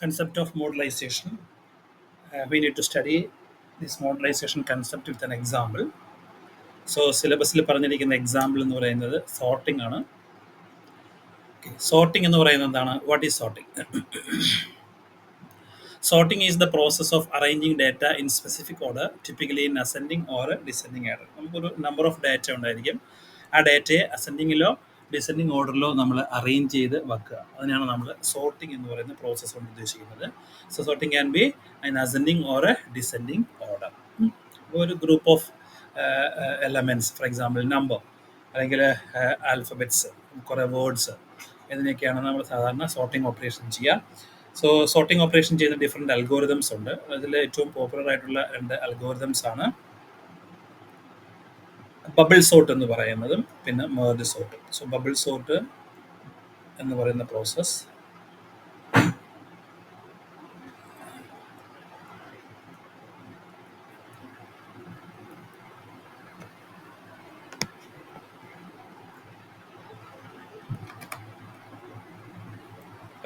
concept of modelization. We need to study this modelization concept with an example. So സിലബസിൽ പറഞ്ഞിരിക്കുന്ന example എന്ന് പറയുന്നത് sorting ആണ്. Sorting എന്ന് പറയുന്നത് എന്താണ്? What is sorting? Sorting is the process of arranging data in specific order, typically in ascending or descending order. നമുക്കൊരു number of data ഉണ്ടായിരിക്കും. ആ ഡാറ്റയെ അസെൻഡിങ്ങിലോ ഡിസെൻഡിങ് ഓർഡറിലോ നമ്മൾ അറേഞ്ച് ചെയ്ത് വെക്കുക. അതിനാണ് നമ്മൾ സോർട്ടിംഗ് എന്ന് പറയുന്ന പ്രോസസ്സ് കൊണ്ട് ഉദ്ദേശിക്കുന്നത്. So sorting can be an ascending or a descending order. ഒരു group of elements, for example number അല്ലെങ്കിൽ ആൽഫബറ്റ്സ്, കുറേ വേർഡ്സ്, ഇതിനൊക്കെയാണ് നമ്മൾ സാധാരണ സോർട്ടിംഗ് ഓപ്പറേഷൻ ചെയ്യുക. സോ സോർട്ടിംഗ് ഓപ്പറേഷൻ ചെയ്യുന്ന ഡിഫറെൻറ്റ് അൽഗോറിതംസ് ഉണ്ട്. അതിൽ ഏറ്റവും പോപ്പുലർ ആയിട്ടുള്ള 2 അൽഗോറിതംസ് ആണ് ബബിൾ സോർട്ട് എന്ന് പറയുന്നതും പിന്നെ merge sort. So bubble sort എന്ന് പറയുന്ന process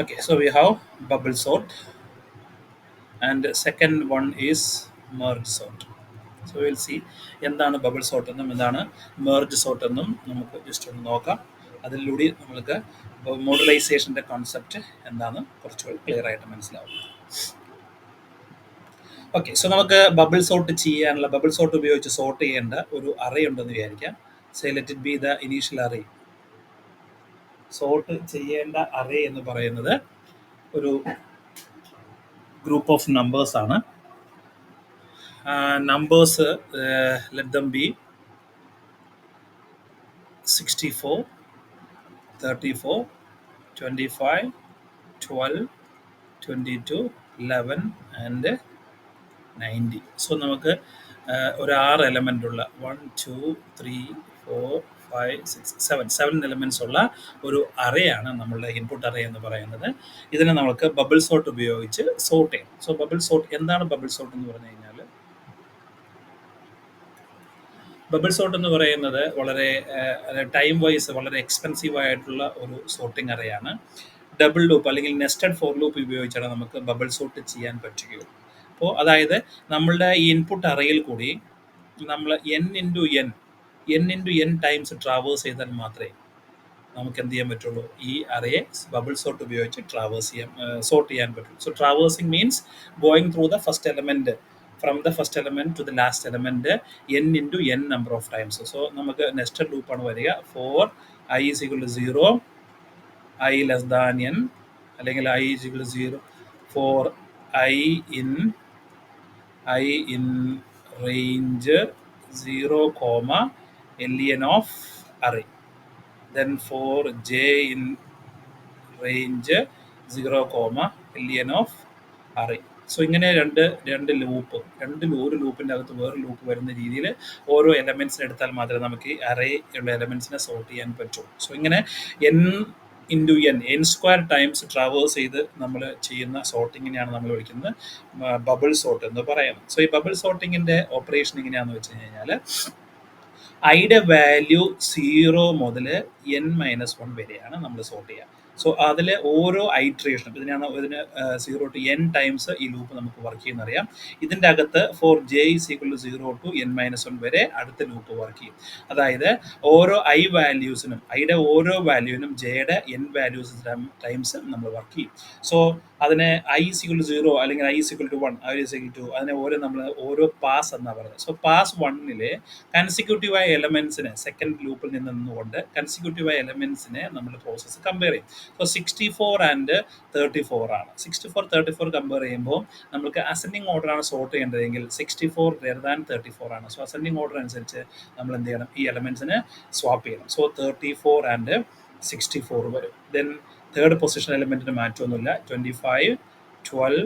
okay, so we have bubble sort and second one is merge sort. So we'll see എന്താണ് ബബിൾ സോർട്ട് എന്നും എന്താണ് മെർജ് സോർട്ട് എന്നും നമുക്ക് ജസ്റ്റ് ഒന്ന് നോക്കാം. അതിലൂടെ നമുക്ക് മോഡലൈസേഷൻ്റെ കോൺസെപ്റ്റ് എന്താണെന്ന് കുറച്ചുകൂടി ക്ലിയർ ആയിട്ട് മനസ്സിലാവും. ഓക്കെ, സോ നമുക്ക് ബബിൾ സോർട്ട് ചെയ്യാനുള്ള ബബിൾ സോർട്ട് ഉപയോഗിച്ച് സോർട്ട് ചെയ്യേണ്ട ഒരു അറേ ഉണ്ടെന്ന് വിചാരിക്കാം. So let it be the initial array. Sort ചെയ്യേണ്ട അറേ എന്ന് പറയുന്നത് ഒരു ഗ്രൂപ്പ് ഓഫ് നമ്പേഴ്സ് ആണ്. Numbers let them B 64, 34, 25, 12, 22, 11 and 90. So നമുക്ക് ഒരു 6 എലമെൻ്റ് ഉള്ള 1, 2, 3, 4, 5, 6, 7 എലമെൻറ്റ്സ് ഉള്ള ഒരു അറേയാണ് നമ്മളുടെ ഇൻപുട്ട് അറേ എന്ന് പറയുന്നത്. ഇതിനെ നമുക്ക് ബബിൾ സോർട്ട് ഉപയോഗിച്ച് സോർട്ട് ചെയ്യണം. സോ ബബിൾ സോർട്ട് എന്താണ്? ബബിൾ സോർട്ട് എന്ന് പറഞ്ഞു കഴിഞ്ഞാൽ ബബിൾ സോർട്ട് എന്ന് പറയുന്നത് വളരെ ടൈം വൈസ് വളരെ എക്സ്പെൻസീവ് ആയിട്ടുള്ള ഒരു സോർട്ടിംഗ് അറേയാണ്. ഡബിൾ ലൂപ്പ് അല്ലെങ്കിൽ നെസ്റ്റഡ് ഫോർ ലൂപ്പ് ഉപയോഗിച്ചാണ് നമുക്ക് ബബിൾ സോർട്ട് ചെയ്യാൻ പറ്റുകയുള്ളൂ. അപ്പോൾ അതായത് നമ്മളുടെ ഈ ഇൻപുട്ട് അറേയിൽ കൂടി നമ്മൾ n ടൈംസ് ട്രാവേഴ്സ് ചെയ്താൽ മാത്രമേ നമുക്ക് എന്ത് ചെയ്യാൻ പറ്റുള്ളൂ? ഈ അറേയെ ബബിൾ സോർട്ട് ഉപയോഗിച്ച് സോർട്ട് ചെയ്യാൻ പറ്റുള്ളൂ. So traversing means going through the first element from the first element to the last element n into n number of times. So നമുക്ക് നെസ്റ്റഡ് ലൂപ്പാണ് വരിക. For i is equal to 0, i less than n, അല്ലെങ്കിൽ i is equal to 0 for i in range 0, len of array. Then for j in range 0, len of array. So ഇങ്ങനെ രണ്ട് ഒരു ലൂപ്പിൻ്റെ അകത്ത് വേറെ loop വരുന്ന രീതിയിൽ ഓരോ എലമെൻറ്റ്സിനെ എടുത്താൽ മാത്രമേ നമുക്ക് ഈ അറേ ഉള്ള എലമെൻറ്റ്സിനെ സോർട്ട് ചെയ്യാൻ പറ്റുള്ളൂ. സോ ഇങ്ങനെ n സ്ക്വയർ ടൈംസ് ട്രാവേഴ്സ് ചെയ്ത് നമ്മൾ ചെയ്യുന്ന സോർട്ടിങ്ങിനെയാണ് നമ്മൾ വിളിക്കുന്നത് ബബിൾ സോർട്ട് എന്ന് പറയുന്നത്. സോ ഈ ബബിൾ സോർട്ടിങ്ങിൻ്റെ ഓപ്പറേഷൻ എങ്ങനെയാണെന്ന് വെച്ച് കഴിഞ്ഞാൽ ഐയുടെ വാല്യൂ 0 മുതൽ n-1 വരെയാണ് നമ്മൾ സോർട്ട് ചെയ്യുക. സോ അതിൽ ഓരോ ഐട്രേഷനും ഇതിന് 0 to n ടൈംസ് ഈ ലൂപ്പ് നമുക്ക് വർക്ക് ചെയ്യുന്നറിയാം. ഇതിൻ്റെ അകത്ത് four j is equal to 0 to n-1 വരെ അടുത്ത ലൂപ്പ് വർക്ക് ചെയ്യും. അതായത് ഓരോ ഐയുടെ ഓരോ വാല്യൂവിനും ജെയുടെ n വാല്യൂസ് ടൈംസ് നമ്മൾ വർക്ക് ചെയ്യും. സോ അതിനെ i is equal to 0 അല്ലെങ്കിൽ i is equal to 1, i is equal to അതിനെ ഓരോ പാസ് എന്നാണ് പറയുന്നത്. സോ പാസ് 1-ലെ കൺസിക്യൂട്ടീവായ എലമെൻറ്റ്സിനെ സെക്കൻഡ് ലൂപ്പിൽ നിന്നുകൊണ്ട് കൺസിക്യൂട്ടീവായ എലമെൻറ്റ്സിനെ നമ്മൾ പ്രോസസ്സ് കമ്പയർ ചെയ്യും. സോ 64 ആൻഡ് 34 ആണ്. 64, 34 കമ്പയർ ചെയ്യുമ്പോൾ നമുക്ക് അസെൻഡിങ് ഓർഡറാണ് സോർട്ട് ചെയ്യേണ്ടതെങ്കിൽ 64 ഗ്രേറ്റർ ദാൻ 34 ആണ്. സോ അസെൻഡിങ് ഓർഡർ അനുസരിച്ച് നമ്മൾ എന്ത് ചെയ്യണം? ഈ എലമെൻറ്റ്സിനെ സ്വാപ്പ് ചെയ്യണം. സോ 34 ആൻഡ് 64 വരും. ദെൻ തേർഡ് പൊസിഷൻ എലമെൻറ്റിന് മാറ്റമൊന്നുമില്ല. 25, 12,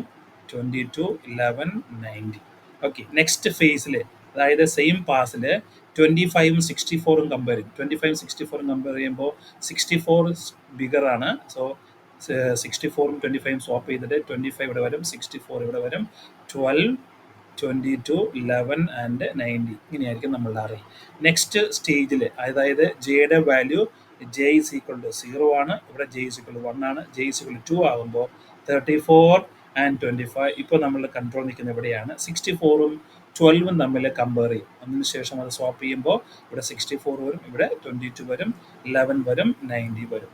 22, 11, 90. ഓക്കെ, നെക്സ്റ്റ് ഫേസിൽ അതായത് സെയിം പാസിൽ 25ഉം 64ഉം കമ്പയർ ചെയ്യും. 25ഉം 64ഉം കമ്പയർ ചെയ്യുമ്പോൾ 64 ബിഗർ ആണ്. സോ 64ഉം 25ഉം സ്വാപ്പ് ചെയ്തിട്ട് 25 ഇവിടെ വരും, 64 ഇവിടെ വരും, 12, 22, 11 ആൻഡ് 90 ഇങ്ങനെയായിരിക്കും നമ്മളുടെ അറേ. നെക്സ്റ്റ് സ്റ്റേജിൽ അതായത് ജെയുടെ value j is equal to 0 ആണ്, ഇവിടെ j is equal to 1 ആണ്. j is equal to 2 ആകുമ്പോൾ 34 ആൻഡ് 25. ഇപ്പോൾ നമ്മൾ കൺട്രോൾ നിൽക്കുന്ന ഇവിടെയാണ്. 64ഉം 12ഉം തമ്മിൽ കമ്പയർ ചെയ്യും. അതിനുശേഷം അത് സ്വാപ്പ് ചെയ്യുമ്പോൾ ഇവിടെ 64 വരും, ഇവിടെ 22 വരും, 11 വരും, 90 വരും.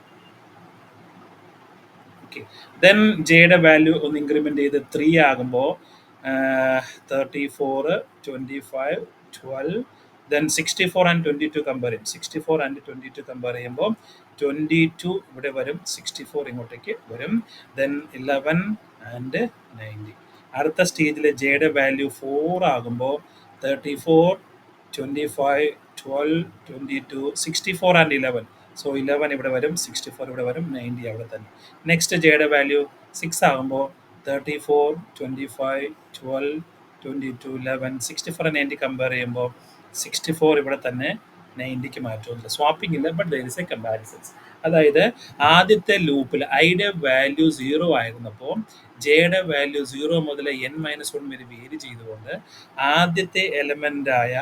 ഓക്കെ, ദെൻ ജെയുടെ വാല്യൂ ഒന്ന് ഇൻക്രിമെൻറ്റ് ചെയ്ത് 3 ആകുമ്പോൾ 34, 25, 12, ദെൻ 64 ആൻഡ് 22 കമ്പയർ ചെയ്യും. 64 ആൻഡ് 22 കമ്പയർ ചെയ്യുമ്പോൾ 22 ഇവിടെ വരും, 64 ഇങ്ങോട്ടേക്ക് വരും, ദെൻ 11 ആൻഡ് 90. അടുത്ത സ്റ്റേജിൽ ജെയുടെ വാല്യൂ 4 ആകുമ്പോൾ 34, 25, 12, 22, 64 ആൻഡ് 11. സോ 11 ഇവിടെ വരും, 64 ഇവിടെ വരും, 90 അവിടെ തന്നെ. നെക്സ്റ്റ് ജെയുടെ വാല്യൂ 6 ആകുമ്പോൾ 34, 25, 12, 22, 11, 64 ആൻഡ് 90 കമ്പയർ ചെയ്യുമ്പോൾ 64 ഇവിടെ തന്നെ, 90ക്ക് മാറ്റമൊന്നുമില്ല. സ്വാപ്പിംഗ് ഇല്ല, but there is A comparisons. അതായത് ആദ്യത്തെ ലൂപ്പിൽ ഐയുടെ വാല്യൂ 0 ആയിരുന്നപ്പോൾ ജെയുടെ വാല്യൂ 0 മുതൽ n-1 വരെ വേരി ചെയ്തുകൊണ്ട് ആദ്യത്തെ എലമെൻ്റായ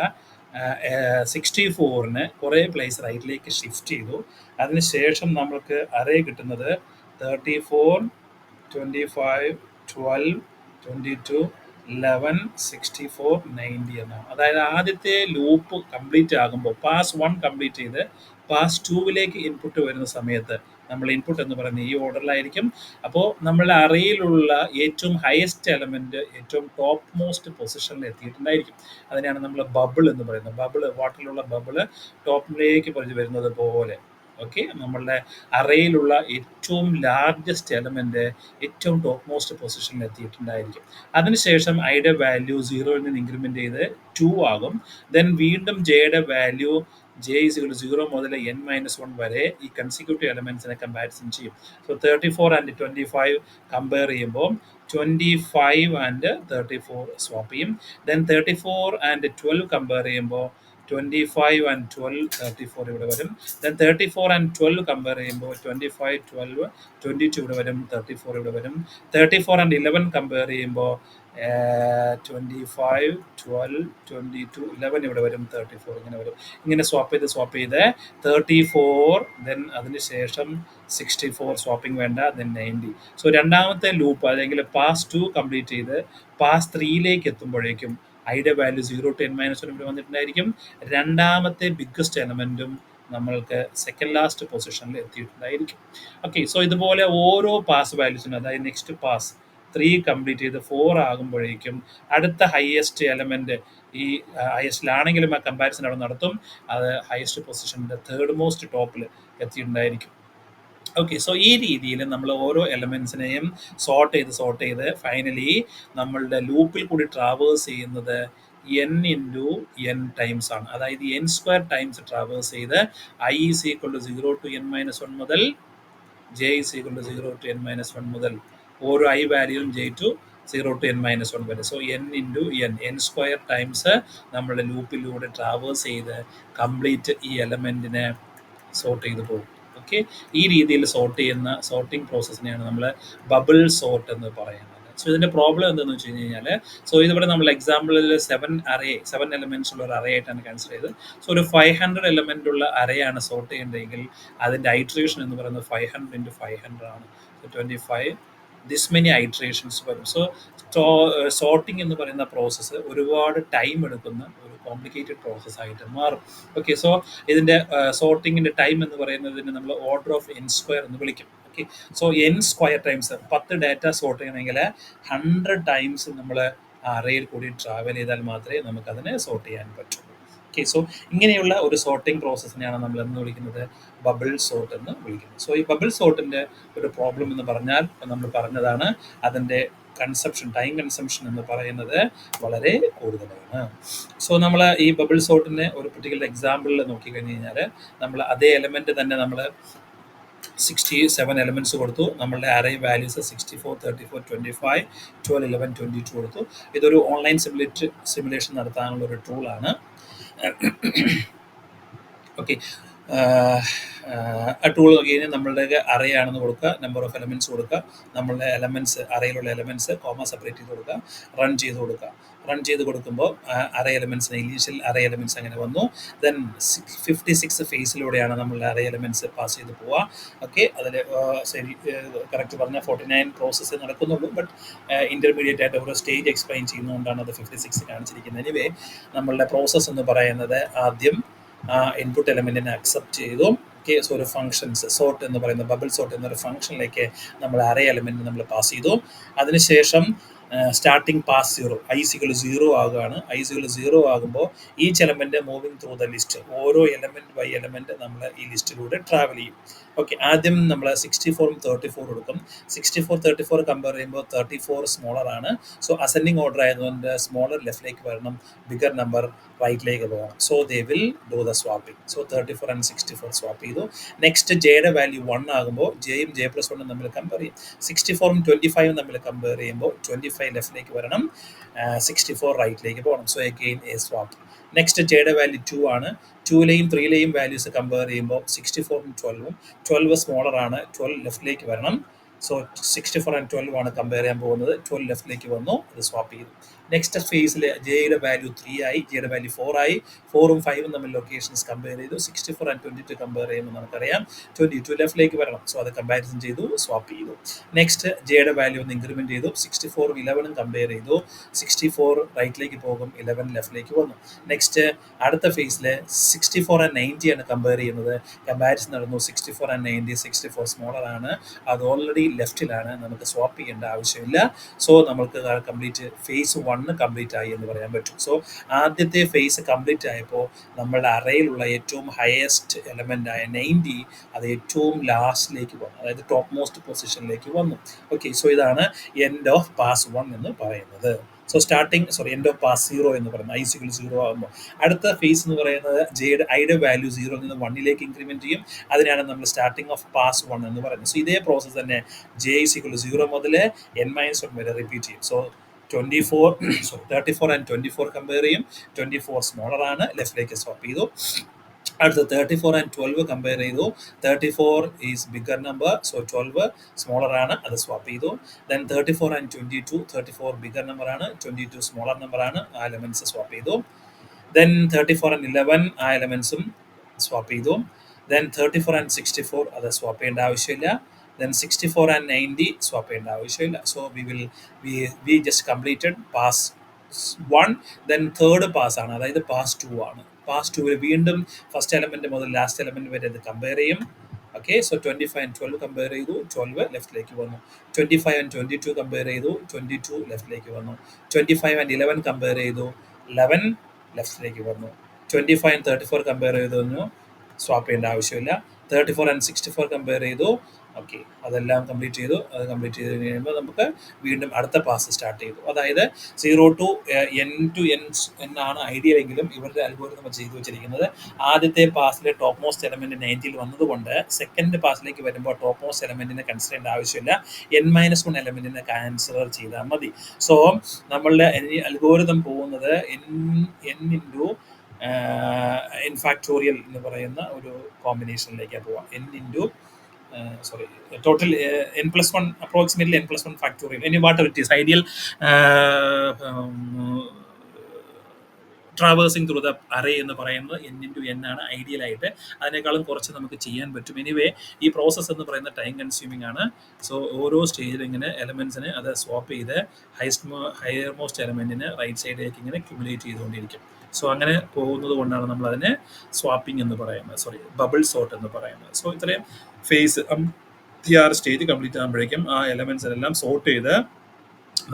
64ന് കുറേ പ്ലേസ് റൈറ്റിലേക്ക് ഷിഫ്റ്റ് ചെയ്തു. അതിനുശേഷം നമ്മൾക്ക് അറേ കിട്ടുന്നത് 34, 25, 12, 22, 11, 64, 90 എന്നാണ്. അതായത് ആദ്യത്തെ ലൂപ്പ് കംപ്ലീറ്റ് ആകുമ്പോൾ പാസ് 1 കംപ്ലീറ്റ് ചെയ്ത് പാസ് 2വിലേക്ക് ഇൻപുട്ട് വരുന്ന സമയത്ത് നമ്മൾ ഇൻപുട്ട് എന്ന് പറയുന്നത് ഈ ഓർഡറിലായിരിക്കും. അപ്പോൾ നമ്മളുടെ അറേയിലുള്ള ഏറ്റവും ഹയസ്റ്റ് എലമെൻറ്റ് ഏറ്റവും ടോപ്പ് മോസ്റ്റ് പൊസിഷനിൽ എത്തിയിട്ടുണ്ടായിരിക്കും. അതിനെയാണ് നമ്മൾ ബബിൾ എന്ന് പറയുന്നത്. ബബിള്, വാട്ടറിലുള്ള ബബിള് ടോപ്പിലേക്ക് വരുന്നത് പോലെ. ഓക്കെ, നമ്മളുടെ അറേയിലുള്ള ഏറ്റവും ലാർജസ്റ്റ് എലമെൻറ്റ് ഏറ്റവും ടോപ്പ് മോസ്റ്റ് പൊസിഷനിൽ എത്തിയിട്ടുണ്ടായിരിക്കും. അതിനുശേഷം ഐയുടെ വാല്യൂ 0യിൽ നിന്ന് ഇൻക്രിമെൻറ്റ് ചെയ്ത് 2 ആകും. ദെൻ വീണ്ടും ജെയുടെ value j is equal to 0 മുതൽ n-1 വരെ ഈ കൺസിക്യൂട്ടീവ് എലമെൻസിനെ കമ്പാരിസൺ ചെയ്യും. സോ 34 ആൻഡ് 25 കമ്പയർ ചെയ്യുമ്പോൾ 25 ആൻഡ് 34 സ്വാപ്പ് ചെയ്യും. ദെൻ 34 ആൻഡ് 12 കമ്പയർ ചെയ്യുമ്പോൾ 25 ആൻഡ് 12, 34 ഇവിടെ വരും. ദെൻ 34 ആൻഡ് 12 കമ്പയർ ചെയ്യുമ്പോൾ 25, 12, 22 ഇവിടെ വരും, 34 ഇവിടെ വരും. 34 ആൻഡ് 11 കമ്പയർ ചെയ്യുമ്പോൾ 25, 12, 22, 11 ഇവിടെ വരും, 34 ഇങ്ങനെ വരും. ഇങ്ങനെ സ്വാപ്പ് ചെയ്ത് 34, ദെൻ അതിനുശേഷം 64, സ്വാപ്പിംഗ് വേണ്ട, ദെൻ 90. സോ രണ്ടാമത്തെ ലൂപ്പ് അല്ലെങ്കിൽ പാസ് 2 കംപ്ലീറ്റ് ചെയ്ത് പാസ് 3ലേക്ക് എത്തുമ്പോഴേക്കും ഐയുടെ വാല്യൂ 0 to n-1 ഇവിടെ വന്നിട്ടുണ്ടായിരിക്കും. രണ്ടാമത്തെ ബിഗ്ഗസ്റ്റ് എലമെൻറ്റും നമ്മൾക്ക് സെക്കൻഡ് ലാസ്റ്റ് പൊസിഷനിൽ എത്തിയിട്ടുണ്ടായിരിക്കും. ഓക്കെ, സോ ഇതുപോലെ ഓരോ പാസ് വാല്യൂസിനും, അതായത് നെക്സ്റ്റ് പാസ് 3 കംപ്ലീറ്റ് ചെയ്ത് 4 ആകുമ്പോഴേക്കും അടുത്ത ഹയസ്റ്റ് എലമെൻറ്റ് ഈ ഹയസ്റ്റിലാണെങ്കിലും ആ കമ്പാരിസൺ അവിടെ നടത്തും. അത് ഹയസ്റ്റ് പൊസിഷനിൻ്റെ തേർഡ് മോസ്റ്റ് ടോപ്പിൽ എത്തിയിട്ടുണ്ടായിരിക്കും. ഓക്കെ, സോ ഈ രീതിയിൽ നമ്മൾ ഓരോ എലമെൻസിനെയും സോർട്ട് ചെയ്ത് ഫൈനലി നമ്മളുടെ ലൂപ്പിൽ കൂടി ട്രാവേഴ്സ് ചെയ്യുന്നത് n ടൈംസ് ആണ്. അതായത് n² ടൈംസ് ട്രാവേഴ്സ് ചെയ്ത് i is equal to 0 to n-1 മുതൽ j is equal to 0 to n-1 മുതൽ ഓരോ i വാല്യൂവും j to 0 to n-1 വരെ. സോ n² ടൈംസ് നമ്മളുടെ ലൂപ്പിലൂടെ ട്രാവേഴ്സ് ചെയ്ത് കംപ്ലീറ്റ് ഈ എലമെൻറ്റിനെ സോർട്ട് ചെയ്ത് പോകും. ഓക്കെ, ഈ രീതിയിൽ സോർട്ടിംഗ് പ്രോസസ്സിനെയാണ് നമ്മൾ ബബിൾ സോർട്ട് എന്ന് പറയുന്നത്. സോ ഇതിൻ്റെ പ്രോബ്ലം എന്താണെന്ന് വെച്ച് കഴിഞ്ഞാൽ, സോ ഇതിവിടെ നമ്മൾ എക്സാമ്പിളിൽ 7 എലമെൻറ്റ്സ് ഉള്ള ഒരു അറേ ആയിട്ടാണ് കൺസിഡർ ചെയ്തത്. സോ ഒരു 500 എലമെൻ്റ് ഉള്ള അറേയാണ് സോർട്ട് ചെയ്യേണ്ടതെങ്കിൽ അതിൻ്റെ ഐട്രേഷൻ എന്ന് പറയുന്നത് 500 into 500 ആണ്. സോ 25 ദിസ് മെനി ഐട്രേഷൻസ് വരും. സോ സോർട്ടിംഗ് എന്ന് പറയുന്ന പ്രോസസ്സ് ഒരുപാട് ടൈം എടുക്കുന്ന ഒരു കോംപ്ലിക്കേറ്റഡ് പ്രോസസ്സായിട്ട് മാറും. ഓക്കെ, സോ ഇതിൻ്റെ സോർട്ടിങ്ങിൻ്റെ ടൈം എന്ന് പറയുന്നതിന് നമ്മൾ ഓർഡർ ഓഫ് n² എന്ന് വിളിക്കും. Okay, so n² times 10 data sort ചെയ്യണമെങ്കിൽ 100 ടൈംസ് നമ്മൾ അറേയിൽ കൂടി ട്രാവൽ ചെയ്താൽ മാത്രമേ നമുക്കതിനെ സോർട്ട് ചെയ്യാൻ പറ്റൂ. ഓക്കെ, സോ ഇങ്ങനെയുള്ള ഒരു സോർട്ടിംഗ് പ്രോസസ്സിനെയാണ് നമ്മൾ എന്ന് വിളിക്കുന്നത് ബബിൾ സോർട്ട് എന്ന് വിളിക്കുന്നത്. സോ ഈ ബബിൾ സോർട്ടിൻ്റെ ഒരു പ്രോബ്ലം എന്ന് പറഞ്ഞാൽ നമ്മൾ പറഞ്ഞതാണ്, അതിൻ്റെ ടൈം കൺസംഷൻ എന്ന് പറയുന്നത് വളരെ കൂടുതലാണ്. സോ നമ്മൾ ഈ ബബിൾ സോർട്ടിൻ്റെ ഒരു പെർട്ടിക്കുലർ എക്സാമ്പിളിൽ നോക്കിക്കഴിഞ്ഞ് കഴിഞ്ഞാൽ നമ്മൾ അതേ എലമെൻറ്റ് തന്നെ നമ്മൾ 67 എലമെൻറ്റ്സ് കൊടുത്തു. നമ്മളുടെ അറേ വാല്യൂസ് 64, 34, 25, 12, 11, 22 കൊടുത്തു. ഇതൊരു ഓൺലൈൻ സിമുലേഷൻ നടത്താനുള്ള ഒരു ടൂളാണ്. ഓക്കെ, ടൂൾ നോക്കി കഴിഞ്ഞാൽ നമ്മളുടെ അറേ ആണെന്ന് കൊടുക്കുക, നമ്പർ ഓഫ് എലമെൻറ്റ്സ് കൊടുക്കുക, നമ്മളുടെ എലമെൻറ്റ്സ് അറേയിലുള്ള എലമെൻറ്റ്സ് കോമ സെപ്പറേറ്റ് ചെയ്ത് കൊടുക്കുക, റൺ ചെയ്ത് കൊടുക്കുക. റൺ ചെയ്ത് കൊടുക്കുമ്പോൾ അറേ എലമെൻറ്റ്സിന് ഇനീഷ്യൽ അറേ എലമെൻറ്റ്സ് അങ്ങനെ വന്നു. ദെൻ 56 ഫേസിലൂടെയാണ് നമ്മളുടെ അറേ എലമെൻറ്റ്സ് പാസ് ചെയ്ത് പോവുക. ഓക്കെ, അതിൽ ശരി കറക്റ്റ് പറഞ്ഞാൽ 49 പ്രോസസ്സ് നടക്കുന്നുള്ളൂ. ബട്ട് ഇൻ്റർമീഡിയറ്റ് ആയിട്ട് ഓരോ സ്റ്റേജ് എക്സ്പ്ലെയിൻ ചെയ്യുന്നതുകൊണ്ടാണ് അത് 56 കാണിച്ചിരിക്കുന്നത്. എനിവേ നമ്മളുടെ പ്രോസസ്സ് എന്ന് പറയുന്നത് ആദ്യം ഇൻപുട്ട് എലമെൻറ്റിനെ അക്സെപ്റ്റ് ചെയ്തു. ഓക്കെ, സോ ഒരു ഫംഗ്ഷൻസ് സോർട്ട് എന്ന് പറയുന്ന ബബിൾ സോർട്ട് എന്നൊരു ഫംഗ്ഷനിലേക്ക് നമ്മൾ അറേ എലമെൻറ്റ് നമ്മൾ പാസ് ചെയ്തു. അതിനുശേഷം സ്റ്റാർട്ടിങ് പാസ് 0 i=0 ആകുകയാണ്. i=0 ആകുമ്പോൾ each element moving through the list, ഓരോ എലമെൻറ്റ് ബൈ എലമെൻറ്റ് നമ്മൾ ഈ ലിസ്റ്റിലൂടെ ട്രാവൽ ചെയ്യും. ഓക്കെ, ആദ്യം നമ്മൾ 64 34 കൊടുക്കും. 64 34 കമ്പയർ ചെയ്യുമ്പോൾ 34 സ്മോളർ ആണ്. സോ അസെൻഡിങ് ഓർഡർ ആയതുകൊണ്ട് സ്മോളർ ലെഫ്റ്റിലേക്ക് വരണം, ബിഗർ നമ്പർ റൈറ്റിലേക്ക് പോകണം. So they will do the swapping. So 34 and 64 swap ചെയ്തു. നെക്സ്റ്റ് ജെയുടെ വാല്യൂ 1 ആകുമ്പോൾ ജെയും ജെ പ്ലസ് 1 തമ്മിൽ കമ്പയർ ചെയ്യും. 64ഉം 25ഉം തമ്മിൽ കമ്പയർ ചെയ്യുമ്പോൾ 25 ലെഫ്റ്റിലേക്ക് വരണം, 64 റൈറ്റിലേക്ക് പോകണം. So again a swap. Next ജെയുടെ വാല്യൂ 2 ആണ്. 2ലെയും 3ലെയും വാല്യൂസ് കമ്പയർ ചെയ്യുമ്പോൾ 64ഉം 12ഉം 12 സ്മോളർ ആണ്, 12 ലെഫ്റ്റിലേക്ക് വരണം. സോ 64 ആൻഡ് 12 ആണ് കമ്പയർ ചെയ്യാൻ പോകുന്നത്. 12 ലെഫ്റ്റിലേക്ക് വന്നു, അത് സ്വാപ്പ് ചെയ്തു. നെക്സ്റ്റ് ഫേസിൽ ജെയുടെ വാല്യൂ 3 ആയി, ജെയുടെ വാല്യൂ 4 ആയി. 4ഉം 5ഉം തമ്മിൽ ലൊക്കേഷൻസ് കമ്പയർ ചെയ്തു. 64 ആൻഡ് 22 കമ്പയർ ചെയ്യുമ്പോൾ നമുക്കറിയാം 22 ലെഫ്റ്റിലേക്ക് വരണം. സോ അത് കമ്പാരിസൺ ചെയ്തു, സ്വാപ്പ് ചെയ്തു. നെക്സ്റ്റ് ജെയുടെ വാല്യൂ ഒന്ന് ഇൻക്രിമെൻറ്റ് ചെയ്തു. 64ഉം 11ഉം കമ്പയർ ചെയ്തു. 64 റൈറ്റിലേക്ക് പോകും, 11 ലെഫ്റ്റിലേക്ക് വന്നു. നെക്സ്റ്റ് അടുത്ത ഫേസിൽ 64 ആൻഡ് 90 ആണ് കമ്പയർ ചെയ്യുന്നത്. കമ്പാരിസൺ നടന്നു. 64 ആൻഡ് 90, 64 സ്മോളർ ആണ്, അത് ഓൾറെഡി ലെഫ്റ്റിലാണ്, നമുക്ക് സ്വാപ്പ് ചെയ്യേണ്ട ആവശ്യമില്ല. സോ നമുക്ക് കംപ്ലീറ്റ് ഫേസ് 1 കംപ്ലീറ്റ് ആയി എന്ന് പറയാൻ പറ്റും. സോ ആദ്യത്തെ ഫേസ് കംപ്ലീറ്റ് ആയപ്പോൾ നമ്മളുടെ അറേയിലുള്ള ഏറ്റവും ഹയസ്റ്റ് എലമെൻ്റ് ആയ 90 അത് ഏറ്റവും ലാസ്റ്റിലേക്ക് വന്നു, അതായത് ടോപ്പ് മോസ്റ്റ് പൊസിഷനിലേക്ക് വന്നു. ഓക്കെ, സോ ഇതാണ് എൻഡ് ഓഫ് പാസ് 1 എന്ന് പറയുന്നത്. സോ എൻഡ് ഓഫ് പാസ് 0 എന്ന് പറയുന്നത് i=0 ആകുമ്പോൾ അടുത്ത ഫേസ് എന്ന് പറയുന്നത് ഐയുടെ വാല്യൂ 0 നിന്ന് 1ലേക്ക് ഇൻക്രിമെൻറ്റ് ചെയ്യും. അതിനാണ് നമ്മൾ സ്റ്റാർട്ടിങ് ഓഫ് പാസ് 1 എന്ന് പറയുന്നത്. സോ ഇതേ പ്രോസസ്സ് തന്നെ j=0 മുതൽ n-1 വരെ റിപ്പീറ്റ് ചെയ്യും. സോ 34 ആൻഡ് 24 കമ്പയർ ചെയ്യും. 24 സ്മോളർ ആണ്, ലെഫ്റ്റിലേക്ക് സ്വാപ്പ് ചെയ്തു. അടുത്ത 34 ആൻഡ് 12 കമ്പയർ ചെയ്തു. 34 is bigger number, so 12 smaller ആണ്, അത് സ്വാപ്പ് ചെയ്തു. ദെൻ 34 ആൻഡ് 22, 34 ബിഗർ നമ്പർ ആണ്, 22 സ്മോളർ നമ്പർ ആണ്, ആ എലമെൻറ്റ്സ് സ്വാപ്പ് ചെയ്തു. ദെൻ 34 ആൻഡ് 11 ആ എലമെൻറ്റ്സും സ്വാപ്പ് ചെയ്തു. ദെൻ 34 ആൻഡ് 64 അത് സ്വാപ്പ് ചെയ്യേണ്ട ആവശ്യമില്ല. Then 64 and 90 swap ചെയ്യേണ്ട ആവശ്യമില്ല. So we just completed pass 1. Then third pass ആണ്, അതായത് പാസ് 2 ആണ്. പാസ് 2 വീണ്ടും ഫസ്റ്റ് എലമെൻറ്റ് മുതൽ ലാസ്റ്റ് എലമെൻറ്റ് വരെ ഇത് കമ്പയർ ചെയ്യും. ഓക്കെ, സോ 25 ആൻഡ് 12 കമ്പയർ ചെയ്തു, 12 ലെഫ്റ്റിലേക്ക് വന്നു. 25 ആൻഡ് 22 കമ്പയർ ചെയ്തു, 22 ലെഫ്റ്റിലേക്ക് വന്നു. 25 ആൻഡ് 11 കമ്പയർ ചെയ്തു, 11 ലെഫ്റ്റിലേക്ക് വന്നു. 25 ആൻഡ് 34 കമ്പയർ ചെയ്തു, സ്വാപ്പ് ചെയ്യേണ്ട ആവശ്യമില്ല. 34 ആൻഡ് 64 കമ്പയർ ചെയ്തു. ഓക്കെ, അതെല്ലാം കംപ്ലീറ്റ് ചെയ്തു. അത് കംപ്ലീറ്റ് ചെയ്ത് കഴിയുമ്പോൾ നമുക്ക് വീണ്ടും അടുത്ത പാസ് സ്റ്റാർട്ട് ചെയ്തു. അതായത് 0 to n എന്നാണ് ഐഡിയൽ എങ്കിലും ഇവരുടെ അൽഗോരിതം ചെയ്തു വെച്ചിരിക്കുന്നത്. ആദ്യത്തെ പാസിൽ ടോപ്പ് മോസ്റ്റ് എലമെൻറ്റ് 90 വന്നതുകൊണ്ട് സെക്കൻഡ് പാസിലേക്ക് വരുമ്പോൾ ടോപ്പ് മോസ്റ്റ് എലമെൻറ്റിനെ കൺസിഡർ ചെയ്യേണ്ട ആവശ്യമില്ല, n-1 എലമെൻറ്റിനെ കൺസിഡർ ചെയ്താൽ മതി. സോ നമ്മളുടെ അൽഗോരിതം പോകുന്നത് n ഫാക്ടോറിയൽ എന്ന് പറയുന്ന ഒരു കോമ്പിനേഷനിലേക്കാണ് പോവാം. total n+1 approximately n+1 factorial, any whatever it is, ideal traversing through the array എന്ന് പറയുന്നത് n ആണ് ഐഡിയൽ ആയിട്ട്. അതിനേക്കാളും കുറച്ച് നമുക്ക് ചെയ്യാൻ പറ്റും. എനിവേ ഈ പ്രോസസ്സ് എന്ന് പറയുന്നത് ടൈം കൺസ്യൂമിംഗ് ആണ്. സോ ഓരോ സ്റ്റേജിൽ ഇങ്ങനെ എലമെൻസിനെ അത് സ്വാപ്പ് ചെയ്ത് ഹയർ മോസ്റ്റ് എലമെൻറ്റിന് റൈറ്റ് സൈഡിലേക്ക് ഇങ്ങനെ ക്യുമുലേറ്റ് ചെയ്തുകൊണ്ടിരിക്കും. സോ അങ്ങനെ പോകുന്നത് കൊണ്ടാണ് നമ്മൾ അതിനെ സ്വാപ്പിംഗ് എന്ന് പറയുന്നത്, ബബിൾ സോർട്ട് എന്ന് പറയുന്നത്. സോ ഇത്രയും ഫേസ് 6 സ്റ്റേജ് കംപ്ലീറ്റ് ആകുമ്പോഴേക്കും ആ എലമെൻസിനെല്ലാം സോർട്ട് ചെയ്ത്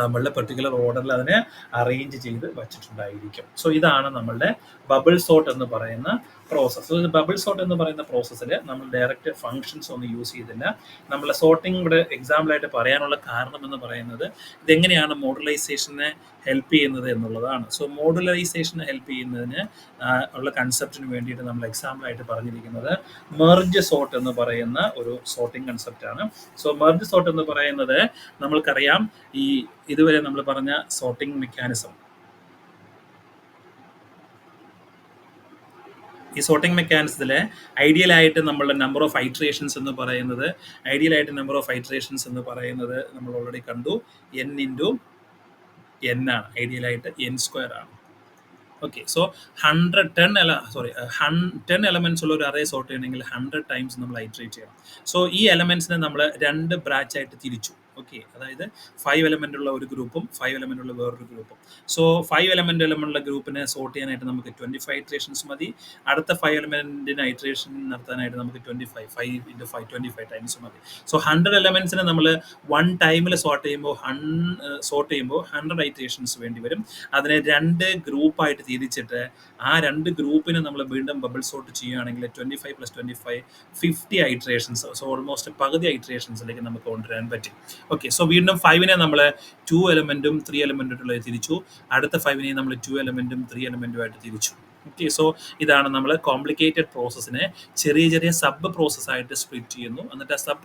നമ്മളുടെ പെർട്ടിക്കുലർ ഓർഡറിൽ അതിനെ അറേഞ്ച് ചെയ്ത് വച്ചിട്ടുണ്ടായിരിക്കും. സോ ഇതാണ് നമ്മളുടെ ബബിൾ സോർട്ട് എന്ന് പറയുന്ന പ്രോസസ്സ്. ബബിൾ സോർട്ട് എന്ന് പറയുന്ന പ്രോസസ്സിൽ നമ്മൾ ഡയറക്റ്റ് ഫങ്ഷൻസ് ഒന്നും യൂസ് ചെയ്തില്ല. നമ്മളെ സോർട്ടിംഗ് ഇവിടെ എക്സാമ്പിളായിട്ട് പറയാനുള്ള കാരണം എന്ന് പറയുന്നത് ഇതെങ്ങനെയാണ് മോഡുലൈസേഷനെ ഹെൽപ്പ് ചെയ്യുന്നത് എന്നുള്ളതാണ്. സോ മോഡുലൈസേഷനെ ഹെൽപ്പ് ചെയ്യുന്നതിന് ഉള്ള കൺസെപ്റ്റിന് വേണ്ടിയിട്ട് നമ്മൾ എക്സാമ്പിളായിട്ട് പറഞ്ഞിരിക്കുന്നത് മെർജ് സോർട്ട് എന്ന് പറയുന്ന ഒരു സോർട്ടിംഗ് കൺസെപ്റ്റാണ്. സോ മെർജ് സോർട്ട് എന്ന് പറയുന്നത് നമ്മൾക്കറിയാം, ഈ ഇതുവരെ നമ്മൾ പറഞ്ഞ സോർട്ടിംഗ് മെക്കാനിസം ഈ സോർട്ടിംഗ് മെക്കാനിസത്തിലെ ഐഡിയലായിട്ട് നമ്മളുടെ നമ്പർ ഓഫ് ഐട്രേഷൻസ് എന്ന് പറയുന്നത് നമ്മൾ ഓൾറെഡി കണ്ടു, എൻ ഇൻറ്റു എൻ ആണ്. ഐഡിയലായിട്ട് എൻ സ്ക്വയർ ആണ്. ഓക്കെ, സോ 10 എലമെന്റ്സ് ഉള്ള ഒരു അറേ സോർട്ട് ചെയ്യണമെങ്കിൽ 100 ടൈംസ് നമ്മൾ ഐട്രേറ്റ് ചെയ്യണം. സോ ഈ എലമെന്റ്സിനെ നമ്മൾ 2 ബ്രാച്ച് ആയിട്ട് തിരിച്ചു. ഓക്കെ, അതായത് 5 എലമെന്റ് ഉള്ള ഒരു ഗ്രൂപ്പും 5 എലമെന്റ് ഉള്ള വേറൊരു ഗ്രൂപ്പും. സോ 5 എലമെന്റ് ഉള്ള ഗ്രൂപ്പിനെ സോർട്ട് ചെയ്യാനായിട്ട് നമുക്ക് 25 ഇറ്ററേഷൻസ് മതി. അടുത്ത 5 എലമെന്റിന് ഐട്രേഷൻ നടത്താനായിട്ട് നമുക്ക് 5 into 5 25 ടൈംസ് മതി. സോ 100 എലമെന്റ്സിനെ നമ്മൾ 1 ടൈമിൽ സോർട്ട് ചെയ്യുമ്പോൾ 100 ഐട്രേഷൻസ് വേണ്ടി വരും. അതിനെ 2 ഗ്രൂപ്പായിട്ട് തിരിച്ചിട്ട് ആ 2 ഗ്രൂപ്പിനെ നമ്മൾ വീണ്ടും ബബിൾ സോർട്ട് ചെയ്യുകയാണെങ്കിൽ 25 + 25 50 ഐട്രേഷൻസ്. സോ ഓൾമോസ്റ്റ് പകുതി ഐട്രേഷൻസിലേക്ക് നമുക്ക് കൊണ്ടുവരാൻ പറ്റും. ഓക്കെ, സോ വീണ്ടും 5നെ നമ്മൾ 2 എലമെന്റും 3 എലമെന്റും തിരിച്ചു. അടുത്ത 5നെ നമ്മൾ 2 എലമെന്റും 3 എലമെന്റുമായിട്ട് തിരിച്ചു. ഓക്കെ, സോ ഇതാണ് നമ്മൾ കോംപ്ലിക്കേറ്റഡ് പ്രോസസ്സിനെ ചെറിയ സബ് പ്രോസസ്സായിട്ട് സ്പ്ലിറ്റ് ചെയ്യുന്നു. എന്നിട്ട് ആ സബ്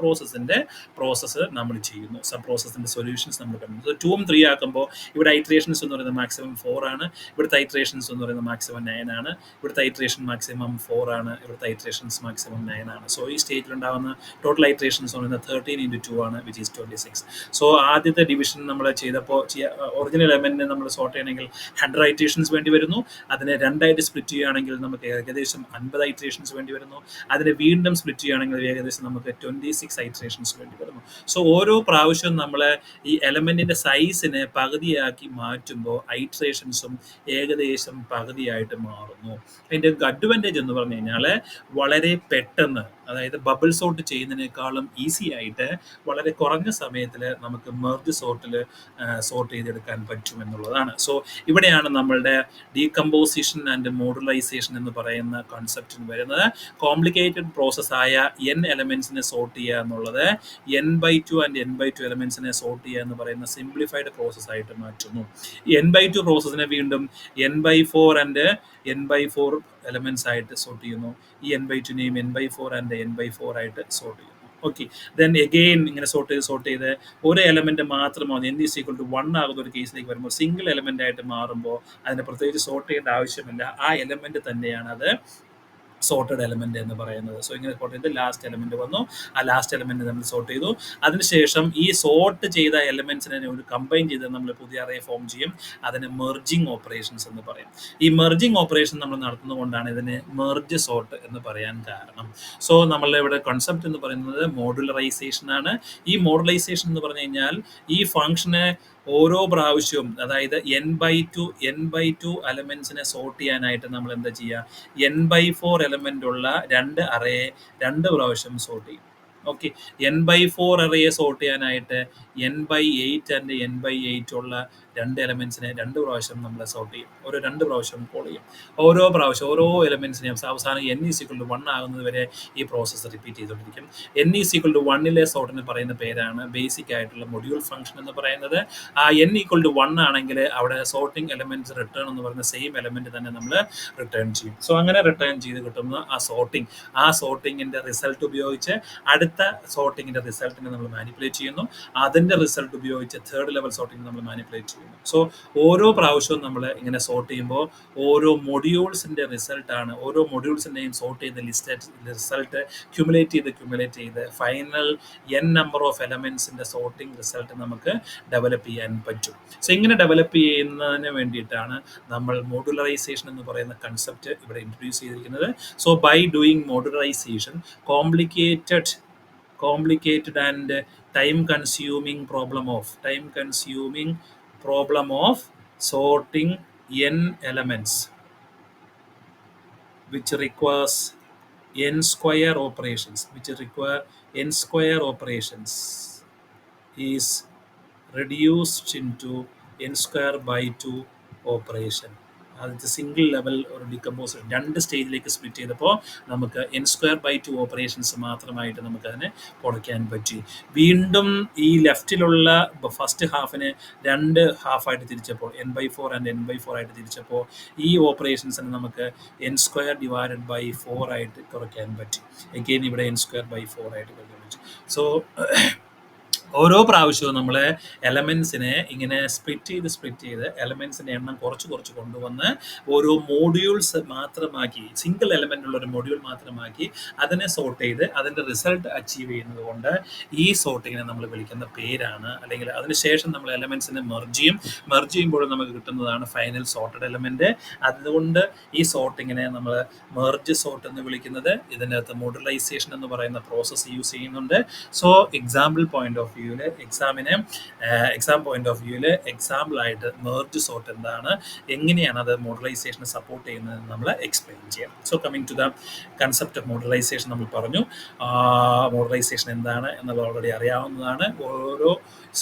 പ്രോസസ്സ് നമ്മൾ ചെയ്യുന്നു. സബ് പ്രോസസ്സിന്റെ സൊല്യൂഷൻസ് നമ്മൾ കണ്ടു. സോ 2 ഉം 3 ആക്കുമ്പോൾ ഇവിടെ ഐട്രേഷൻസ് എന്ന് പറയുന്നത് മാക്സിമം 4 ആണ്. ഇവിടുത്തെ ഐട്രേഷൻസ് എന്ന് പറയുന്നത് മാക്സിമം 9 ആണ്. ഇവിടുത്തെ ഐട്രേഷൻ മാക്സിമം 4 ആണ്. ഇവിടുത്തെ ഐട്രേഷൻസ് മാക്സിമം 9 ആണ്. സോ ഈ സ്റ്റേജിലുണ്ടാകുന്ന ടോട്ടൽ ഐട്രേഷൻസ് എന്ന് പറയുന്നത് 13 into 2 ആണ്, വിച്ച് ഈസ് 26. സോ ആദ്യത്തെ ഡിവിഷൻ നമ്മൾ ചെയ്തപ്പോൾ ഒറിജിനൽ എലമെന്റിനെ നമ്മൾ സോർട്ട് ചെയ്യണമെങ്കിൽ 100 ഐട്രേഷൻസ് വേണ്ടി വരുന്നു. അതിനെ 2ആയിട്ട് സ്പ്ലിറ്റ് ചെയ്യുകയാണെങ്കിൽ നമുക്ക് ഏകദേശം 50 ഐട്രേഷൻസ് വേണ്ടി വരുന്നു. അതിനെ വീണ്ടും സ്പ്ലിറ്റ് ചെയ്യുകയാണെങ്കിൽ ഏകദേശം നമുക്ക് 26 ഐട്രേഷൻസ് വേണ്ടി വരുന്നു. സോ ഓരോ പ്രാവശ്യവും നമ്മൾ ഈ എലമെന്റിന്റെ സൈസിനെ പകുതിയാക്കി മാറ്റുമ്പോൾ ഐട്രേഷൻസും ഏകദേശം പകുതിയായിട്ട് മാറുന്നു. അതിൻ്റെ അഡ്വാൻറ്റേജ് എന്ന് പറഞ്ഞു കഴിഞ്ഞാൽ വളരെ പെട്ടെന്ന്, അതായത് ബബിൾ സോർട്ട് ചെയ്യുന്നതിനേക്കാളും ഈസി ആയിട്ട് വളരെ കുറഞ്ഞ സമയത്തിൽ നമുക്ക് മെർജ് സോർട്ട് ചെയ്തെടുക്കാൻ പറ്റും എന്നുള്ളതാണ്. സോ ഇവിടെയാണ് നമ്മളുടെ ഡീകമ്പോസിഷൻ ആൻഡ് മോഡുലൈസേഷൻ എന്ന് പറയുന്ന കൺസെപ്റ്റ് വരുന്നത്. കോംപ്ലിക്കേറ്റഡ് പ്രോസസ്സായ n എലമെന്റ്സിനെ സോർട്ട് ചെയ്യുക എന്നുള്ളത് n/2 ആൻഡ് n/2 എലമെന്റ്സിനെ സോർട്ട് ചെയ്യുക എന്ന് പറയുന്ന സിംപ്ലിഫൈഡ് പ്രോസസ്സായിട്ട് മാറ്റുന്നു. n/2 പ്രോസസ്സിനെ വീണ്ടും n/4 ആൻഡ് n/4 എലമെന്റ്സ് ആയിട്ട് സോർട്ട് ചെയ്യുന്നു. ഈ n/2നെയും n/4 ആൻഡ് n/4 ആയിട്ട് സോർട്ട് ചെയ്യുന്നു. ഓക്കെ, ദെൻ എഗെയിൻ ഇങ്ങനെ സോർട്ട് ചെയ്ത് ഒരു എലമെന്റ് മാത്രമാണ് n = 1 ആകുന്ന ഒരു കേസിലേക്ക് വരുമ്പോൾ സിംഗിൾ എലമെന്റ് ആയിട്ട് മാറുമ്പോൾ അതിനെ പ്രത്യേകിച്ച് സോർട്ട് ചെയ്യേണ്ട ആവശ്യമില്ല. ആ എലമെന്റ് തന്നെയാണ് അത് സോർട്ടഡ് എലമെന്റ് എന്ന് പറയുന്നത്. സോ ഇങ്ങനെ സോർട്ട് ചെയ്ത് ലാസ്റ്റ് എലമെന്റ് വന്നു. ആ ലാസ്റ്റ് എലമെന്റ് നമ്മൾ സോർട്ട് ചെയ്തു. അതിനുശേഷം ഈ സോർട്ട് ചെയ്ത എലമെന്റ്സിനെ ഒരു കമ്പൈൻ ചെയ്ത് നമ്മൾ പുതിയ അറേ ഫോം ചെയ്യും. അതിന് മെർജിങ് ഓപ്പറേഷൻസ് എന്ന് പറയും. ഈ മെർജിങ് ഓപ്പറേഷൻ നമ്മൾ നടത്തുന്നതുകൊണ്ടാണ് ഇതിന് മെർജ് സോർട്ട് എന്ന് പറയാൻ കാരണം. സോ നമ്മളുടെ ഇവിടെ കൺസെപ്റ്റ് എന്ന് പറയുന്നത് മോഡുലറൈസേഷൻ ആണ്. ഈ മോഡുലൈസേഷൻ എന്ന് പറഞ്ഞു കഴിഞ്ഞാൽ ഈ ഫംഗ്ഷനെ ഓരോ പ്രാവശ്യവും, അതായത് n/2 എലമെന്റ്സിനെ സോർട്ട് ചെയ്യാനായിട്ട് നമ്മൾ എന്താ ചെയ്യുക, n/4 എലമെന്റ് ഉള്ള 2 അറേ 2 പ്രാവശ്യം സോർട്ട് ചെയ്യും. ഓക്കെ, n/4 അറേയെ സോർട്ട് ചെയ്യാനായിട്ട് n/8 ആൻഡ് n/8 ഉള്ള 2 എലമെന്റ്സിനെ 2 പ്രാവശ്യം നമ്മൾ സോർട്ട് ചെയ്യും. 2 പ്രാവശ്യം കോൾ ചെയ്യും. ഓരോ എലമെന്റ്സിനെയും അവസാനം n = 1 ആകുന്നത് വരെ ഈ പ്രോസസ്സ് റിപ്പീറ്റ് ചെയ്തുകൊണ്ടിരിക്കും. n = 1 സോർട്ടിന് പറയുന്ന പേരാണ് ബേസിക് ആയിട്ടുള്ള മൊഡ്യൂൾ ഫംഗ്ഷൻ എന്ന് പറയുന്നത്. ആ n = 1 ആണെങ്കിൽ അവിടെ സോർട്ടിംഗ് എലമെന്റ്സ് റിട്ടേൺ എന്ന് പറയുന്ന സെയിം എലമെന്റ് തന്നെ നമ്മൾ റിട്ടേൺ ചെയ്യും. സോ അങ്ങനെ റിട്ടേൺ ചെയ്ത് കിട്ടുന്ന ആ സോർട്ടിങ്ങിന്റെ റിസൾട്ട് ഉപയോഗിച്ച് അടുത്ത സോർട്ടിങ്ങിന്റെ റിസൾട്ടിനെ നമ്മൾ മാനിപ്പുലേറ്റ് ചെയ്യുന്നു. അതിന്റെ റിസൾട്ട് ഉപയോഗിച്ച് തേർഡ് ലെവൽ സോർട്ടിങ് നമ്മൾ മാനിപ്പുലേറ്റ് ചെയ്യുന്നു. സോ ഓരോ പ്രാവശ്യവും നമ്മൾ ഇങ്ങനെ സോർട്ട് ചെയ്യുമ്പോൾ ഓരോ മൊഡ്യൂൾസിന്റെ റിസൾട്ടാണ്, ഓരോ മൊഡ്യൂൾസിന്റെയും സോർട്ട് ചെയ്ത റിസൾട്ട് ക്യുമുലേറ്റ് ചെയ്ത് ഫൈനൽ n നമ്പർ ഓഫ് എലമെന്റ്സിന്റെ സോർട്ടിംഗ് റിസൾട്ട് നമുക്ക് ഡെവലപ്പ് ചെയ്യാൻ പറ്റും. സോ ഇങ്ങനെ ഡെവലപ്പ് ചെയ്യുന്നതിന് വേണ്ടിയിട്ടാണ് നമ്മൾ മോഡുലറൈസേഷൻ എന്ന് പറയുന്ന കൺസെപ്റ്റ് ഇവിടെ ഇൻട്രൊഡ്യൂസ് ചെയ്തിരിക്കുന്നത്. So by doing modularisation complicated and time consuming problem of sorting n elements which requires n square operations is reduced into n²/2 operation. അത് സിംഗിൾ ലെവൽ ഒരു ഡികമ്പോസർ 2 സ്റ്റേജിലേക്ക് സ്പ്ലിറ്റ് ചെയ്തപ്പോൾ നമുക്ക് n²/2 ഓപ്പറേഷൻസ് മാത്രമായിട്ട് നമുക്കതിനെ കുറയ്ക്കാൻ പറ്റി. വീണ്ടും ഈ ലെഫ്റ്റിലുള്ള ഫസ്റ്റ് ഹാഫിനെ 2 ഹാഫായിട്ട് തിരിച്ചപ്പോൾ n/4 ആൻഡ് n/4 ആയിട്ട് തിരിച്ചപ്പോൾ ഈ ഓപ്പറേഷൻസിന് നമുക്ക് n²/4 ആയിട്ട് കുറയ്ക്കാൻ പറ്റി. എഗെയിൻ ഇവിടെ n²/4 ആയിട്ട് കുറയ്ക്കാൻ പറ്റി. സോ ഓരോ പ്രാവശ്യവും നമ്മൾ എലമെൻസിനെ ഇങ്ങനെ സ്പ്ലിറ്റ് ചെയ്ത് എലമെൻസിൻ്റെ എണ്ണം കുറച്ച് കൊണ്ടുവന്ന് ഓരോ മോഡ്യൂൾസ് മാത്രമാക്കി, സിംഗിൾ എലമെൻ്റ് ഉള്ള ഒരു മോഡ്യൂൾ മാത്രമാക്കി അതിനെ സോർട്ട് ചെയ്ത് അതിൻ്റെ റിസൾട്ട് അച്ചീവ് ചെയ്യുന്നത് കൊണ്ട് ഈ സോർട്ടിങ്ങിനെ നമ്മൾ വിളിക്കുന്ന പേരാണ്. അല്ലെങ്കിൽ അതിനുശേഷം നമ്മൾ എലമെൻസിനെ മെർജ് ചെയ്യുമ്പോൾ നമുക്ക് കിട്ടുന്നതാണ് ഫൈനൽ സോർട്ടഡ് എലമെൻറ്റ്. അതുകൊണ്ട് ഈ സോർട്ടിങ്ങിനെ നമ്മൾ മെർജ് സോർട്ട് എന്ന് വിളിക്കുന്നത്. ഇതിൻ്റെ അകത്ത് മോഡുലൈസേഷൻ എന്ന് പറയുന്ന പ്രോസസ്സ് യൂസ് ചെയ്യുന്നുണ്ട്. സോ എക്സാമ്പിൾ പോയിന്റ് ഓഫ് വ്യൂവിൽ എക്സാം പോയിന്റ് ഓഫ് വ്യൂവിൽ എക്സാമ്പിളായിട്ട് മെർജ് സോർട്ട് എന്താണ്, എങ്ങനെയാണ് അത് മോഡലൈസേഷനെ സപ്പോർട്ട് ചെയ്യുന്നത് നമ്മൾ എക്സ്പ്ലെയിൻ ചെയ്യാം. So coming to the concept of modelization നമ്മൾ പറഞ്ഞു. മോഡലൈസേഷൻ എന്താണ് എന്നുള്ളത് ഓൾറെഡി അറിയാവുന്നതാണ്. ഓരോ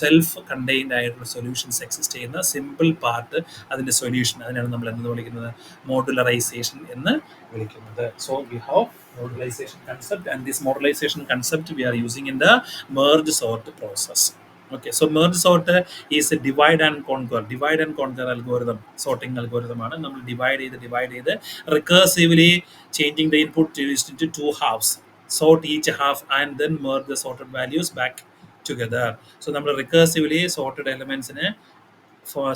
സെൽഫ് കണ്ടെയ്ൻഡ് ആയിട്ടുള്ള സൊല്യൂഷൻസ് എക്സിസ്റ്റ് ചെയ്യുന്ന സിമ്പിൾ പാർട്ട്, അതിൻ്റെ സൊല്യൂഷൻ, അതിനാണ് നമ്മൾ എന്ന് വിളിക്കുന്നത് മോഡുലറൈസേഷൻ എന്ന് വിളിക്കുന്നത്. So we have modelization concept, and this modelization concept we are using in the merge sort process. Okay, so merge sort is a divide and conquer algorithm, sorting algorithm ആണ്. നമ്മൾ divide ചെയ്ത് recursively changing the input list into two halves, sort each half and then merge the sorted values back together. So നമ്മൾ recursively sorted എലമെന്റ്സിനെ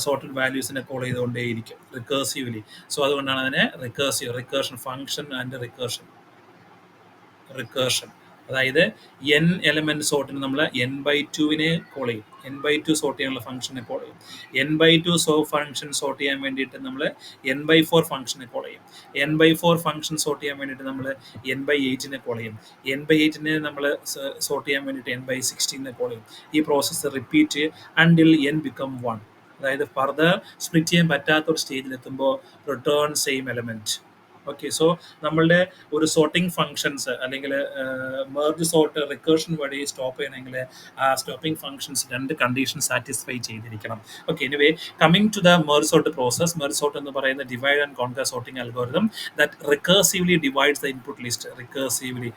sorted വാല്യൂസിനെ call ചെയ്തുകൊണ്ടേയിരിക്കും recursively. So അതുകൊണ്ടാണ് അതിനെ recursion function and recursion. അതായത് n element സോർട്ടിന് നമ്മൾ n/2 call ചെയ്യും. n/2 സോർട്ട് ചെയ്യാനുള്ള ഫംഗ്ഷനെ കോൾ ചെയ്യും. n/2 ഫംഗ്ഷൻ സോർട്ട് ചെയ്യാൻ വേണ്ടിയിട്ട് നമ്മൾ n/4 ഫംഗ്ഷനെ കോൾ ചെയ്യും. n/4 ഫംഗ്ഷൻ സോർട്ട് ചെയ്യാൻ വേണ്ടിയിട്ട് നമ്മൾ n/8 കോൾ ചെയ്യും. n/8 നമ്മൾ സോർട്ട് ചെയ്യാൻ വേണ്ടിയിട്ട് n/16 കോൾ ചെയ്യും. ഈ process repeat until n become 1. അതായത് ഫർദർ സ്പ്ലിറ്റ് ചെയ്യാൻ പറ്റാത്ത ഒരു സ്റ്റേജിലെത്തുമ്പോൾ return same element. Okay, so നമ്മളുടെ ഒരു സോർട്ടിംഗ് ഫങ്ഷൻസ് അല്ലെങ്കിൽ മെർജ് സോർട്ട് റിക്കേർഷൻ വഴി സ്റ്റോപ്പ് ചെയ്യണമെങ്കിൽ ആ സ്റ്റോപ്പിംഗ് ഫങ്ഷൻസ് രണ്ട് കണ്ടീഷൻ സാറ്റിസ്ഫൈ ചെയ്തിരിക്കണം. Okay, anyway coming to the merge sort process. Merge sort എന്ന് പറയുന്ന divide and conquer sorting algorithm that recursively divides the input list. Recursively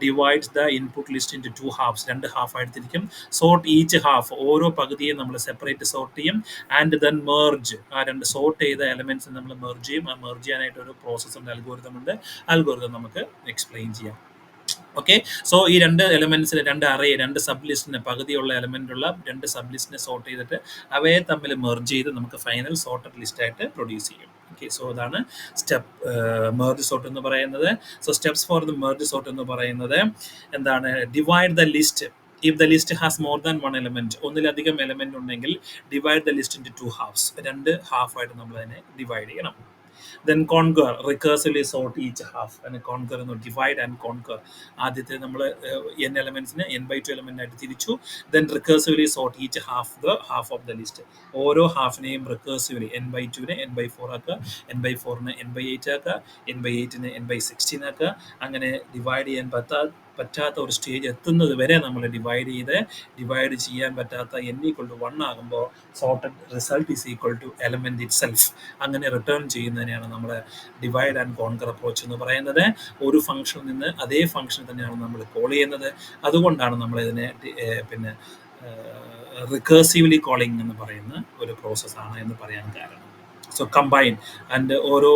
divides the input list into two halves. രണ്ട് half ആയിട്ട് തിരിക്കും. Sort each half, ഓരോ പകുതിയും നമ്മൾ separate sort ചെയ്യും. And then merge, ആ രണ്ട് സോർട്ട് ചെയ്ത എലമെന്റ്സ് നമ്മൾ മെർജ് ചെയ്യും. ആ മെർജ് ചെയ്യാനായിട്ട് ഒരു പ്രോസസ് ഉണ്ട്, അൽഗോരിതം ഉണ്ട്. അൽഗോരിതം നമുക്ക് എക്സ്പ്ലെയിൻ ചെയ്യാം. ഓക്കെ, സോ ഈ രണ്ട് എലമെന്റ്സിന് രണ്ട് സബ് ലിസ്റ്റിന് പകുതിയുള്ള എലമെന്റ് ഉള്ള രണ്ട് സബ് ലിസ്റ്റിനെ സോർട്ട് ചെയ്തിട്ട് അവയെ തമ്മിൽ മെർജ് ചെയ്ത് നമുക്ക് ഫൈനൽ സോർട്ടഡ് ലിസ്റ്റ് ആയിട്ട് പ്രൊഡ്യൂസ് ചെയ്യും. ഓക്കെ, സോ അതാണ് സ്റ്റെപ്പ് മെർജ് സോർട്ട് എന്ന് പറയുന്നത്. So steps for the merge sort എന്ന് പറയുന്നത് എന്താണ്? Divide the list. If the list has more than one element, ഒന്നിലധികം എലമെന്റ് ഉണ്ടെങ്കിൽ divide the list into two halves. രണ്ട് ഹാഫ് ആയിട്ട് നമ്മൾ അതിനെ ഡിവൈഡ് ചെയ്യണം. Then conquer, recursively sort each half. And conquer എന്ന് divide and conquer. ആദ്യത്തെ നമ്മൾ n എലമെന്റ്സിനെ n/2 എലമെന്റ് ആയിട്ട് തിരിച്ചു. Then recursively sort each half of the list. ഓരോ ഹാഫിനെയും റിക്കേഴ്സീവ്ലി n/2 n/4 ആക്കുക, n/4 n/8 ആക്കുക, n/8 n/16 ആക്കുക. അങ്ങനെ ഡിവൈഡ് ചെയ്യാൻ പറ്റാത്ത ഒരു സ്റ്റേജ് എത്തുന്നത് വരെ നമ്മൾ ഡിവൈഡ് ചെയ്യാൻ പറ്റാത്ത n=1 ആകുമ്പോൾ sorted result is equal to element itself. അങ്ങനെ റിട്ടേൺ ചെയ്യുന്നതിനെയാണ് നമ്മൾ ഡിവൈഡ് ആൻഡ് കോൺകർ അപ്രോച്ച് എന്ന് പറയുന്നത്. ഒരു ഫംഗ്ഷനിൽ നിന്ന് അതേ ഫംഗ്ഷൻ തന്നെയാണ് നമ്മൾ കോൾ ചെയ്യുന്നത്. അതുകൊണ്ടാണ് നമ്മൾ ഇതിനെ പിന്നെ റിക്കേഴ്സീവ്ലി കോളിംഗ് എന്ന് പറയുന്ന ഒരു പ്രോസസ്സാണ് എന്ന് പറയാൻ കാരണം. സോ കമ്പൈൻ ആൻഡ് ഓരോ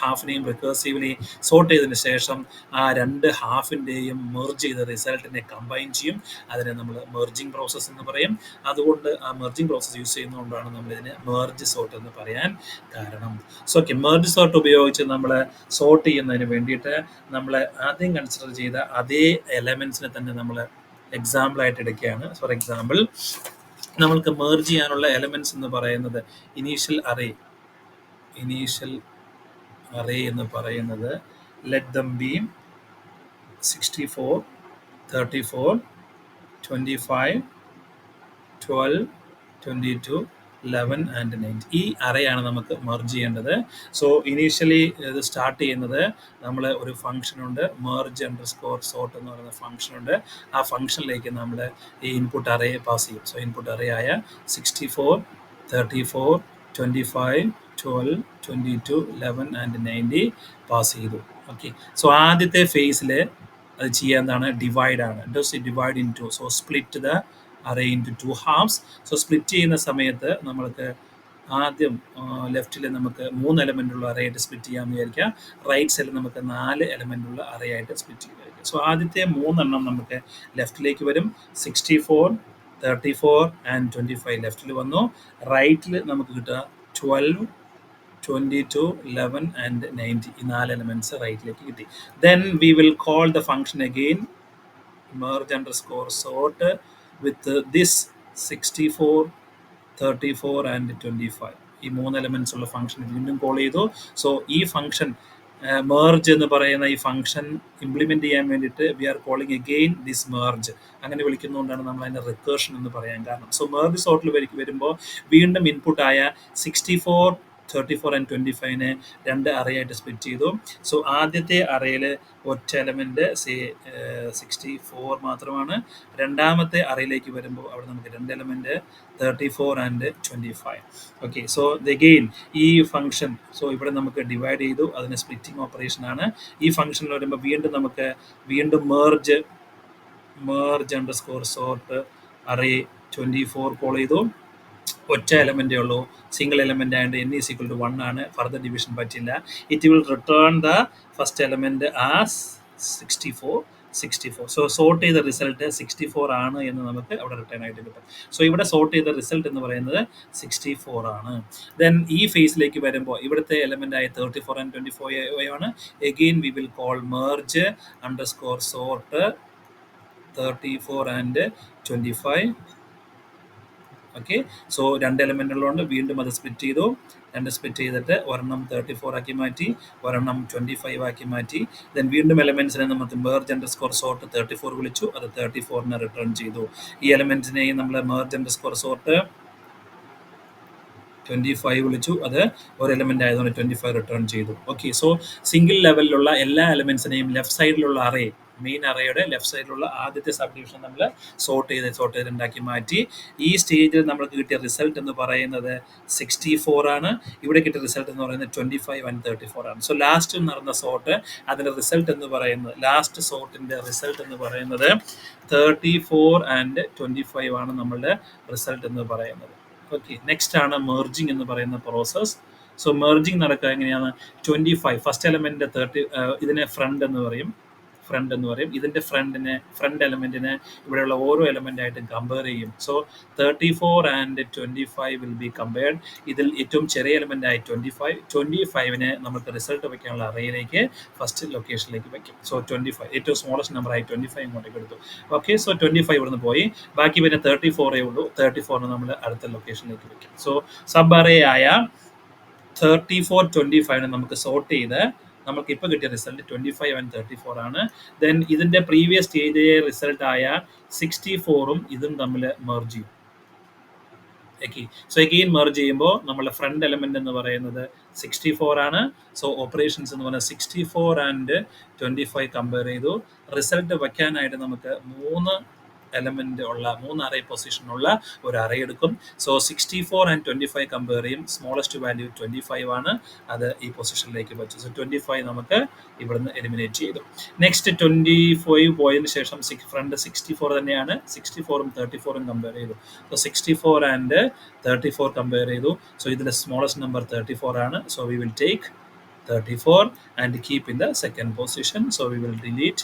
ഹാഫിനെയും റിക്കേഴ്സീവ്ലി സോർട്ട് ചെയ്തതിന് ശേഷം ആ രണ്ട് ഹാഫിൻ്റെയും മെർജ് ചെയ്ത റിസൾട്ടിനെ കമ്പൈൻ ചെയ്യും. അതിനെ നമ്മൾ മെർജിങ് പ്രോസസ്സ് എന്ന് പറയും. അതുകൊണ്ട് ആ മെർജിങ് പ്രോസസ്സ് യൂസ് ചെയ്യുന്നതുകൊണ്ടാണ് നമ്മളിതിനെ മെർജ് സോർട്ട് എന്ന് പറയാൻ കാരണം. സോ ഓക്കെ, മെർജ് സോർട്ട് ഉപയോഗിച്ച് നമ്മൾ സോർട്ട് ചെയ്യുന്നതിന് വേണ്ടിയിട്ട് നമ്മൾ ആദ്യം കൺസിഡർ ചെയ്ത അതേ എലമെൻസിനെ തന്നെ നമ്മൾ എക്സാമ്പിളായിട്ട് എടുക്കുകയാണ്. ഫോർ എക്സാമ്പിൾ, നമ്മൾക്ക് മെർജ് ചെയ്യാനുള്ള എലമെന്റ്സ് എന്ന് പറയുന്നത് ഇനീഷ്യൽ അറേ എന്ന് പറയുന്നത് ലെറ്റ് ദം ബി 64, 34, 25, 12, 22, 11 ആൻഡ് 9. ഈ അറേയാണ് നമുക്ക് മെർജ് ചെയ്യേണ്ടത്. സോ ഇനീഷ്യലി ഇത് സ്റ്റാർട്ട് ചെയ്യുന്നത് നമ്മൾ ഒരു ഫംഗ്ഷനുണ്ട്, മെർജ് അണ്ടർസ്കോർ സോർട്ട് എന്ന് പറയുന്ന ഫംഗ്ഷനുണ്ട്. ആ ഫംഗ്ഷനിലേക്ക് നമ്മൾ ഈ ഇൻപുട്ട് അറേ പാസ് ചെയ്യും. സോ ഇൻപുട്ട് അറേ ആയ 64, 34, 25, 12, 22, 11 ആൻഡ് 90 പാസ് ചെയ്തു. ഓക്കെ, സോ ആദ്യത്തെ ഫേസിൽ അത് ചെയ്യാവുന്നതാണ് ഡിവൈഡ് ആണ്. Divide into, so split the array into two halves. So split ചെയ്യുന്ന സമയത്ത് നമ്മൾക്ക് ആദ്യം ലെഫ്റ്റിൽ നമുക്ക് 3 എലമെൻ്റ് ഉള്ള അറേ ആയിട്ട് സ്പ്ലിറ്റ് ചെയ്യാമെന്ന് വിചാരിക്കുക. റൈറ്റ് സൈഡിൽ നമുക്ക് 4 എലമെൻ്റ് ഉള്ള അറേ ആയിട്ട് സ്പ്ലിറ്റ് ചെയ്യുക. സോ ആദ്യത്തെ 3 നമുക്ക് ലെഫ്റ്റിലേക്ക് വരും. 64, 34 ആൻഡ് 25 ലെഫ്റ്റിൽ വന്നു. റൈറ്റിൽ നമുക്ക് കിട്ടുക 12, 22, 11 ആൻഡ് 90. ഈ 4 എലമെൻറ്റ്സ് റൈറ്റിലേക്ക് കിട്ടി. Then we will call the function again merge_sort with this 64, 34 and 25. ഈ 3 എലമെൻറ്റ്സ് ഉള്ള ഫംഗ്ഷൻ വീണ്ടും കോൾ ചെയ്തു. സോ ഈ ഫംഗ്ഷൻ merge എന്ന് പറയുന്ന ഈ ഫംഗ്ഷൻ ഇംപ്ലിമെന്റ് ചെയ്യാൻ വേണ്ടിയിട്ട് we are calling again this merge. അങ്ങനെ വിളിക്കുന്നതുകൊണ്ടാണ് നമ്മൾ അതിനെ റിക്കേർഷൻ എന്ന് പറയാൻ കാരണം. സോ merge സോർട്ടിൽ വരുമ്പോൾ വീണ്ടും ഇൻപുട്ടായ 64, 34 ആൻഡ് 25നെ 2 അറേ ആയിട്ട് സ്പ്ലിറ്റ് ചെയ്തു. സോ ആദ്യത്തെ അറേയിൽ ഒറ്റ എലമെന്റ് 64 മാത്രമാണ്. രണ്ടാമത്തെ അറേയിലേക്ക് വരുമ്പോൾ അവിടെ നമുക്ക് 2 element 34 and 25. Okay, so again ഈ ഫംഗ്ഷൻ ഇവിടെ നമുക്ക് ഡിവൈഡ് ചെയ്തു, അതിന് സ്പ്ലിറ്റിംഗ് ഓപ്പറേഷൻ ആണ്. ഈ ഫംഗ്ഷനിൽ വരുമ്പോൾ വീണ്ടും merge_sort അറേ 24 കോൾ ചെയ്തു. ഒറ്റ എലമെൻ്റേ ഉള്ളൂ, സിംഗിൾ എലമെൻ്റ് ആയതുകൊണ്ട് n ഈസ് ഈക്വൽ ടു 1 ആണ്. ഫർദർ ഡിവിഷൻ പറ്റില്ല. It will return the first element as 64. So sort ചെയ്ത റിസൾട്ട് 64 ആണ് എന്ന് നമുക്ക് അവിടെ റിട്ടേൺ ആയിട്ട് കിട്ടും. സോ ഇവിടെ സോർട്ട് ചെയ്ത റിസൾട്ട് എന്ന് പറയുന്നത് 64 ആണ്. ദെൻ ഈ ഫേസിലേക്ക് വരുമ്പോൾ ഇവിടുത്തെ എലമെന്റ് ആയ 34 ആൻഡ് 25 ആണ്. Again we will call merge_sort 34 and 25. Okay, so 2 element ഉള്ളതുകൊണ്ട് വീണ്ടും അത് സ്പ്ലിറ്റ് ചെയ്തു. 2 സ്പ്ലിറ്റ് ചെയ്തിട്ട് ഒരെണ്ണം 34 ആക്കി മാറ്റി, ഒരെണ്ണം 25 ആക്കി മാറ്റി. ദെൻ വീണ്ടും എലമെൻറ്റ്സിനെ നമുക്ക് merge_sort 34 വിളിച്ചു, അത് 34നെ റിട്ടേൺ ചെയ്തു. ഈ എലമെൻറ്റിനെയും നമ്മൾ merge_sort 25 വിളിച്ചു, അത് ഒരു എലമെന്റ് ആയതുകൊണ്ട് 25 റിട്ടേൺ ചെയ്തു. ഓക്കെ, സോ സിംഗിൾ ലെവലിലുള്ള എല്ലാ എലമെന്റ്സിനെയും ലെഫ്റ്റ് സൈഡിലുള്ള അറേ, മെയിൻ അറേയുടെ ലെഫ്റ്റ് സൈഡിലുള്ള ആദ്യത്തെ സബ് ഡിവിഷൻ നമ്മൾ സോർട്ട് ചെയ്ത് ഉണ്ടാക്കി മാറ്റി. ഈ സ്റ്റേജിൽ നമ്മൾക്ക് കിട്ടിയ റിസൾട്ട് എന്ന് പറയുന്നത് 64 ആണ്. ഇവിടെ കിട്ടിയ റിസൾട്ട് എന്ന് പറയുന്നത് 25 ആൻഡ് 34 ആണ്. സോ ലാസ്റ്റ് നടന്ന സോർട്ട്, അതിന്റെ റിസൾട്ട് എന്ന് പറയുന്നത്, ലാസ്റ്റ് സോർട്ടിന്റെ റിസൾട്ട് എന്ന് പറയുന്നത് 34 ആൻഡ് 25 ആണ് നമ്മളുടെ റിസൾട്ട് എന്ന് പറയുന്നത്. ഓക്കെ, നെക്സ്റ്റ് ആണ് മെർജിങ് എന്ന് പറയുന്ന പ്രോസസ്. സോ മെർജിങ് നടക്കുക എങ്ങനെയാണ്? 25 ഫസ്റ്റ് എലമെന്റ് 30, ഇതിനെ ഫ്രണ്ട് എന്ന് പറയും. ഇതിന്റെ ഫ്രണ്ട് എലമെന്റിനെ ഇവിടെയുള്ള ഓരോ എലമെന്റ് ആയിട്ടും കമ്പയർ ചെയ്യും. So 34 and 25 will be compared. ഇതിൽ ഏറ്റവും ചെറിയ എലമെന്റ് ആയി 25നെ നമുക്ക് റിസൾട്ട് വെക്കാനുള്ള അറേയിലേക്ക് ഫസ്റ്റ് ലൊക്കേഷനിലേക്ക് വെക്കും. സോ 25 ഏറ്റവും സ്മോളസ്റ്റ് നമ്പർ ആയി 25 ഇങ്ങോട്ടേക്ക് എടുത്തു. ഓക്കെ, സോ 25 ഇവിടുന്ന് പോയി, ബാക്കി പിന്നെ 34 ഉള്ളൂ. 34നെ നമ്മൾ അടുത്ത ലൊക്കേഷനിലേക്ക് വെക്കും. സോ സബ് അറേ ആയ 34, 25നെ നമുക്ക് സോർട്ട് ചെയ്ത് നമുക്ക് ഇപ്പോൾ കിട്ടിയ റിസൾട്ട് 25 ആൻഡ് 34 ആണ്. ദെൻ ഇതിന്റെ പ്രീവിയസ് സ്റ്റേജിലെ റിസൾട്ട് ആയ 64ഉം ഇതും തമ്മിൽ മെർജ് ചെയ്യും. ഓക്കെ, സോ അഗെയിൻ മെർജ് ചെയ്യുമ്പോൾ നമ്മുടെ ഫ്രണ്ട് എലമെന്റ് എന്ന് പറയുന്നത് 64 ആണ്. സോ ഓപ്പറേഷൻസ് എന്ന് പറഞ്ഞാൽ 64 ആൻഡ് 25 കമ്പയർ ചെയ്തു. റിസൾട്ട് വയ്ക്കാനായിട്ട് നമുക്ക് 3 അറേ പൊസിഷൻ ഉള്ള ഒരു അറേ എടുക്കും. സോ 64 ആൻഡ് 25 കമ്പയർ ചെയ്യും. സ്മോളസ്റ്റ് വാല്യൂ 25 ആണ്, അത് ഈ പൊസിഷനിലേക്ക് വെച്ചു. സോ 25 നമുക്ക് ഇവിടുന്ന് എലിമിനേറ്റ് ചെയ്തു. നെക്സ്റ്റ് 25 പോയതിനു ശേഷം ഫ്രണ്ട് 64 തന്നെയാണ്. 64ഉം 34ഉം കമ്പയർ ചെയ്തു. സോ 64 ആൻഡ് 34 കമ്പയർ ചെയ്തു. സോ ഇതിലെ സ്മോളസ്റ്റ് നമ്പർ 34 ആണ്. So we will take 34 and keep in the second position. So we will delete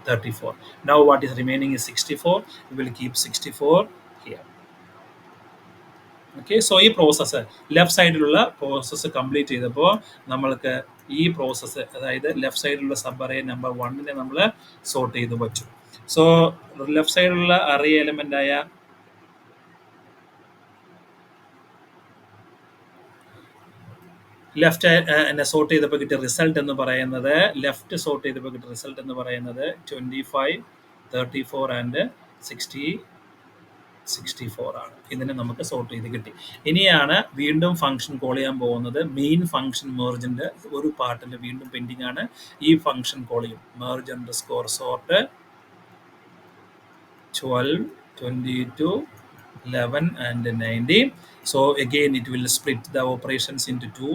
34. Now what is remaining is 64. We will keep 64 here. Okay, so ഈ process left സൈഡിലുള്ള process complete ചെയ്തപ്പോൾ നമ്മൾക്ക് ഈ process, അതായത് left സൈഡിലുള്ള sub array number 1നെ നമ്മൾ sort ചെയ്ത് വെച്ചു. സോ ലെഫ്റ്റ് സൈഡിലുള്ള അറേ എലമെന്റ് ആയ ലെഫ്റ്റ് സോർട്ട് ചെയ്തപ്പോൾ കിട്ടിയ റിസൾട്ട് എന്ന് പറയുന്നത്, 25, 34 ആൻഡ് 64 ആണ്. ഇതിനെ നമുക്ക് സോർട്ട് ചെയ്ത് കിട്ടി. ഇനിയാണ് വീണ്ടും ഫംഗ്ഷൻ കോൾ ചെയ്യാൻ പോകുന്നത്. മെയിൻ ഫംഗ്ഷൻ മെർജിന്റെ ഒരു പാർട്ടിൽ വീണ്ടും പെൻഡിങ് ആണ്. ഈ ഫംഗ്ഷൻ കോൾ ചെയ്യും merge_sort 12, 22, 11 and 90. So again it will split the operations into 2.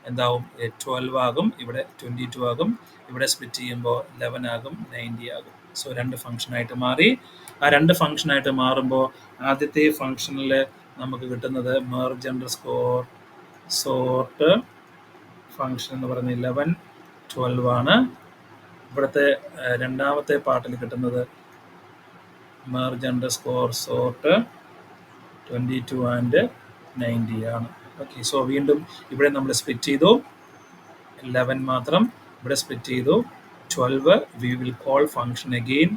എന്താവും? 12 ആകും, ഇവിടെ 22 ആകും, ഇവിടെ സ്പ്ലിറ്റ് ചെയ്യുമ്പോൾ 11 ആകും, 90 ആകും. സോ 2 ഫംഗ്ഷനായിട്ട് മാറി. ആ 2 ഫംഗ്ഷനായിട്ട് മാറുമ്പോൾ ആദ്യത്തെ ഫംഗ്ഷനിൽ നമുക്ക് കിട്ടുന്നത് മെർജ് അണ്ടർസ്കോർ സോർട്ട് ഫംഗ്ഷൻ എന്ന് പറയുന്നത് 11 12 ആണ്. ഇവിടുത്തെ രണ്ടാമത്തെ പാർട്ടിൽ കിട്ടുന്നത് മെർജ് അണ്ടർസ്കോർ സോർട്ട് 22 ആൻഡ് 90 ആണ്. ഓക്കെ, സോ വീണ്ടും ഇവിടെ നമ്മൾ സ്പ്ലിറ്റ് ചെയ്തു 11 മാത്രം, ഇവിടെ സ്പ്ലിറ്റ് ചെയ്തു 12. We will call function again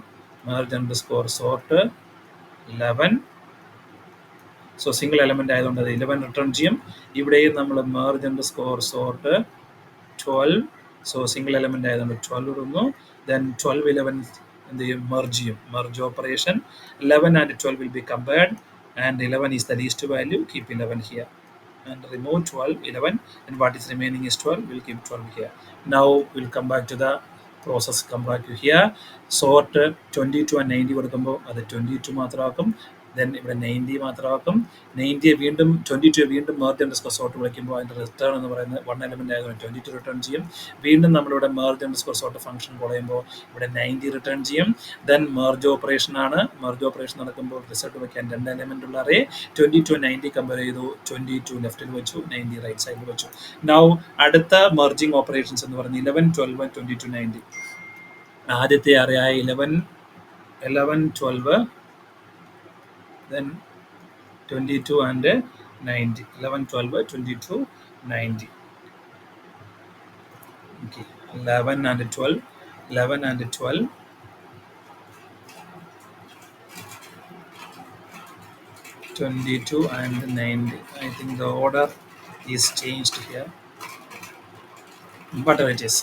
merge underscore sort 11. So single element ആയതുകൊണ്ട് അത് 11 റിട്ടേൺ ചെയ്യും. ഇവിടെയും നമ്മൾ merge underscore sort 12. So single element ആയതുകൊണ്ട് 12 ഇടുന്നു. ദെൻ 12 11 എന്ത് ചെയ്യും? മെർജ് ചെയ്യും. Merge operation 11 and 12 will be compared and 11 is the least value. Keep 11 here and remove 12 11, and what is remaining is 12. We'll keep 12 here. Now we'll come back to the process. Come back to here, sort 22 and 90 കൊടുക്കുമ്പോൾ അത് 22 മാത്രമാക്കും. Then ഇവിടെ 90 മാത്രമാക്കും. 90 വീണ്ടും 22 വീണ്ടും merge underscore sort വിളിക്കുമ്പോൾ അതിൻ്റെ return എന്ന് പറയുന്നത് 1 element ആയതുകൊണ്ട് 22 റിട്ടേൺ ചെയ്യും. വീണ്ടും നമ്മളിവിടെ merge underscore sort function call ചെയ്യുമ്പോൾ ഇവിടെ 90 റിട്ടേൺ ചെയ്യും. ദെൻ മെർജ് ഓപ്പറേഷൻ ആണ്. മെർജ് ഓപ്പറേഷൻ നടക്കുമ്പോൾ റിസൾട്ട് വെക്കാൻ 2 എലമെന്റ് ഉള്ള അറേ 22 90 കമ്പയർ ചെയ്തു. 22 ലെഫ്റ്റിൽ വെച്ചു, 90 റൈറ്റ് സൈഡിൽ വെച്ചു. നൗ അടുത്ത മെർജിങ് ഓപ്പറേഷൻസ് എന്ന് പറയുന്നത് 11 12 22 90. ആദ്യത്തെ അറേ ആയ 11 12 then 22 and 90. 11 12 22 90. Okay, 11 and 12 11 and 12 22 and 90. I think the order is changed here, whatever it is.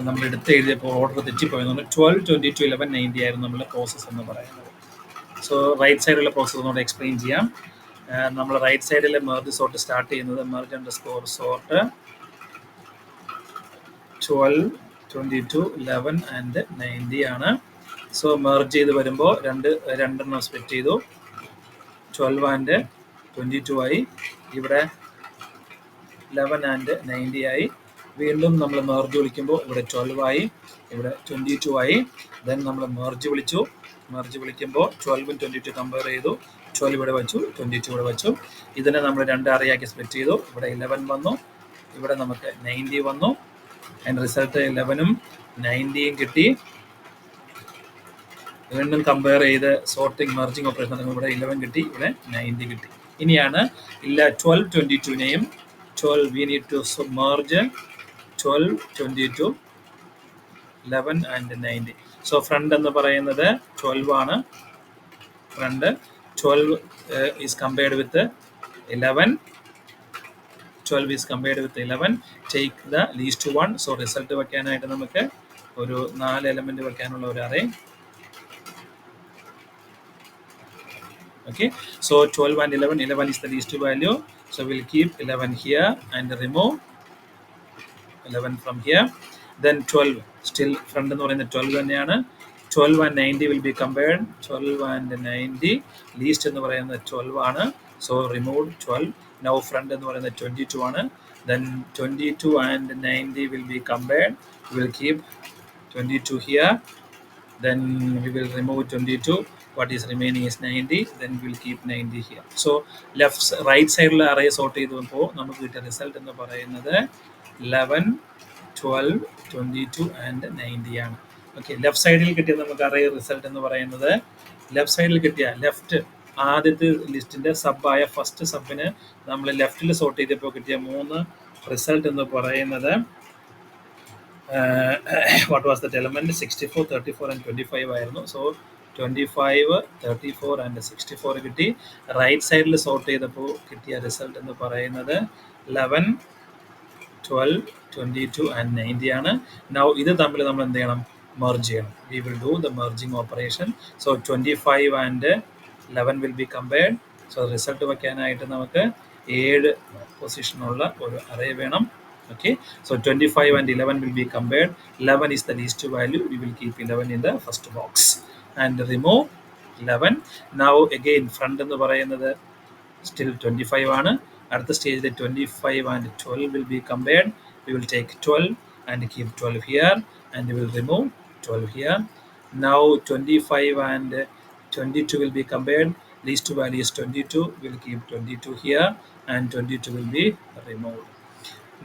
നമ്മൾ എടുത്ത് എഴുതിയപ്പോൾ ഓർഡർ തെറ്റിപ്പോയെന്നുണ്ട്. 12 22 11 90 ആയിരുന്നു നമ്മളുടെ പ്രോസസ്സ് എന്ന് പറയുന്നത്. സോ റൈറ്റ് സൈഡിലുള്ള പ്രോസസ്സ് ഒന്നുകൂടെ എക്സ്പ്ലെയിൻ ചെയ്യാം. നമ്മൾ റൈറ്റ് സൈഡിലെ മെർജ് സോർട്ട് സ്റ്റാർട്ട് ചെയ്യുന്നത് മെർജ് അണ്ടർസ്കോർ സോർട്ട് 12 22 11 ആൻഡ് 90 ആണ്. സോ മെർജ് ചെയ്ത് വരുമ്പോൾ രണ്ടെണ്ണം സ്പ്ലിറ്റ് ചെയ്തു. 12 ആൻഡ് 22 ആയി. ഇവിടെ 11 ആൻഡ് 90 ആയി. വീണ്ടും നമ്മൾ മെർജ് വിളിക്കുമ്പോൾ ഇവിടെ 12 ആയി, ഇവിടെ 22 ആയി. ദെൻ നമ്മൾ മെർജ് വിളിച്ചു. മെർജ് വിളിക്കുമ്പോൾ 12 22 കമ്പയർ ചെയ്തു. 12 ഇവിടെ വെച്ചു, 22 ഇവിടെ വെച്ചു. ഇതിനെ നമ്മൾ 2 അറയാക്കി സ്പ്ലിറ്റ് ചെയ്തു. ഇവിടെ 11 വന്നു, ഇവിടെ നമുക്ക് 90 വന്നു. അതിൻ്റെ റിസൾട്ട് 11ഉം 90യും കിട്ടി. വീണ്ടും കമ്പയർ ചെയ്ത് സോർട്ടിങ് മെർജിങ് ഓപ്പറേഷൻ നടക്കുമ്പോൾ ഇവിടെ 11 കിട്ടി, ഇവിടെ 90 കിട്ടി. ഇനിയാണ് 12 22നെയും 12 we need to merge 12 22 11 and 90. So front എന്ന് പറയുന്നത് 12 ആണ്. Front 12 is compared with 11. 12 is compared with 11. Take the least one. So result വെക്കാനായിട്ട് നമുക്ക് ഒരു 4 എലമെന്റ് വെക്കാനുള്ള ഒരു array. Okay, so 12 and 11 is the least value, so we'll keep 11 here and remove 11 from here. Then 12 still front എന്ന് പറയുന്നത് 12 തന്നെയാണ്. 12 and 90 will be compared. 12 and 90 least എന്ന് പറയുന്നത് 12 ആണ്. So remove 12. Now front എന്ന് പറയുന്നത് 22 ആണ്. Then 22 and 90 will be compared. We will keep 22 here. Then we will remove 22. What is remaining is 90. Then we will keep 90 here. So right side array sort ചെയ്തപ്പോൾ നമുക്ക് കിട്ടിയ result എന്ന് പറയുന്നത് 11 12 22 and 90 ആണ്. Okay, left സൈഡിൽ കിട്ടിയ നമുക്ക് array result എന്ന് പറയുന്നത് ലെഫ്റ്റ് സൈഡിൽ കിട്ടിയ ആദ്യത്തെ ലിസ്റ്റിന്റെ സബായ ഫസ്റ്റ് സബിന് നമ്മൾ ലെഫ്റ്റിൽ സോർട്ട് ചെയ്തപ്പോൾ കിട്ടിയ 3 റിസൾട്ട് എന്ന് പറയുന്നത് what was that element? 64 34 and 25 ആയിരുന്നു. സോ 25 34 and 64 കിട്ടി. റൈറ്റ് സൈഡിൽ സോർട്ട് ചെയ്തപ്പോൾ കിട്ടിയ റിസൾട്ട് എന്ന് പറയുന്നത് 11 12 22 and 90 ആണ്. നൗ ഇത് തമ്മിൽ നമ്മൾ എന്ത് ചെയ്യണം? മെർജ് ചെയ്യണം. We will do the merging operation. So 25 and 11 will be compared. So result വയ്ക്കാനായിട്ട് നമുക്ക് 7 പൊസിഷനുള്ള ഒരു അറേ വേണം. Okay, so 25 and 11 will be compared. 11 is the least value. We will keep 11 in the first box and remove 11. Now again front എന്ന് പറയുന്നത് still 25 ആണ്. അടുത്ത സ്റ്റേജിൽ 25 and 12 will be compared. We will take 12 and keep 12 here and we will remove 12 here. Now 25 and 22 will be compared. Least value is 22. We'll keep 22 here, and 22 will be removed.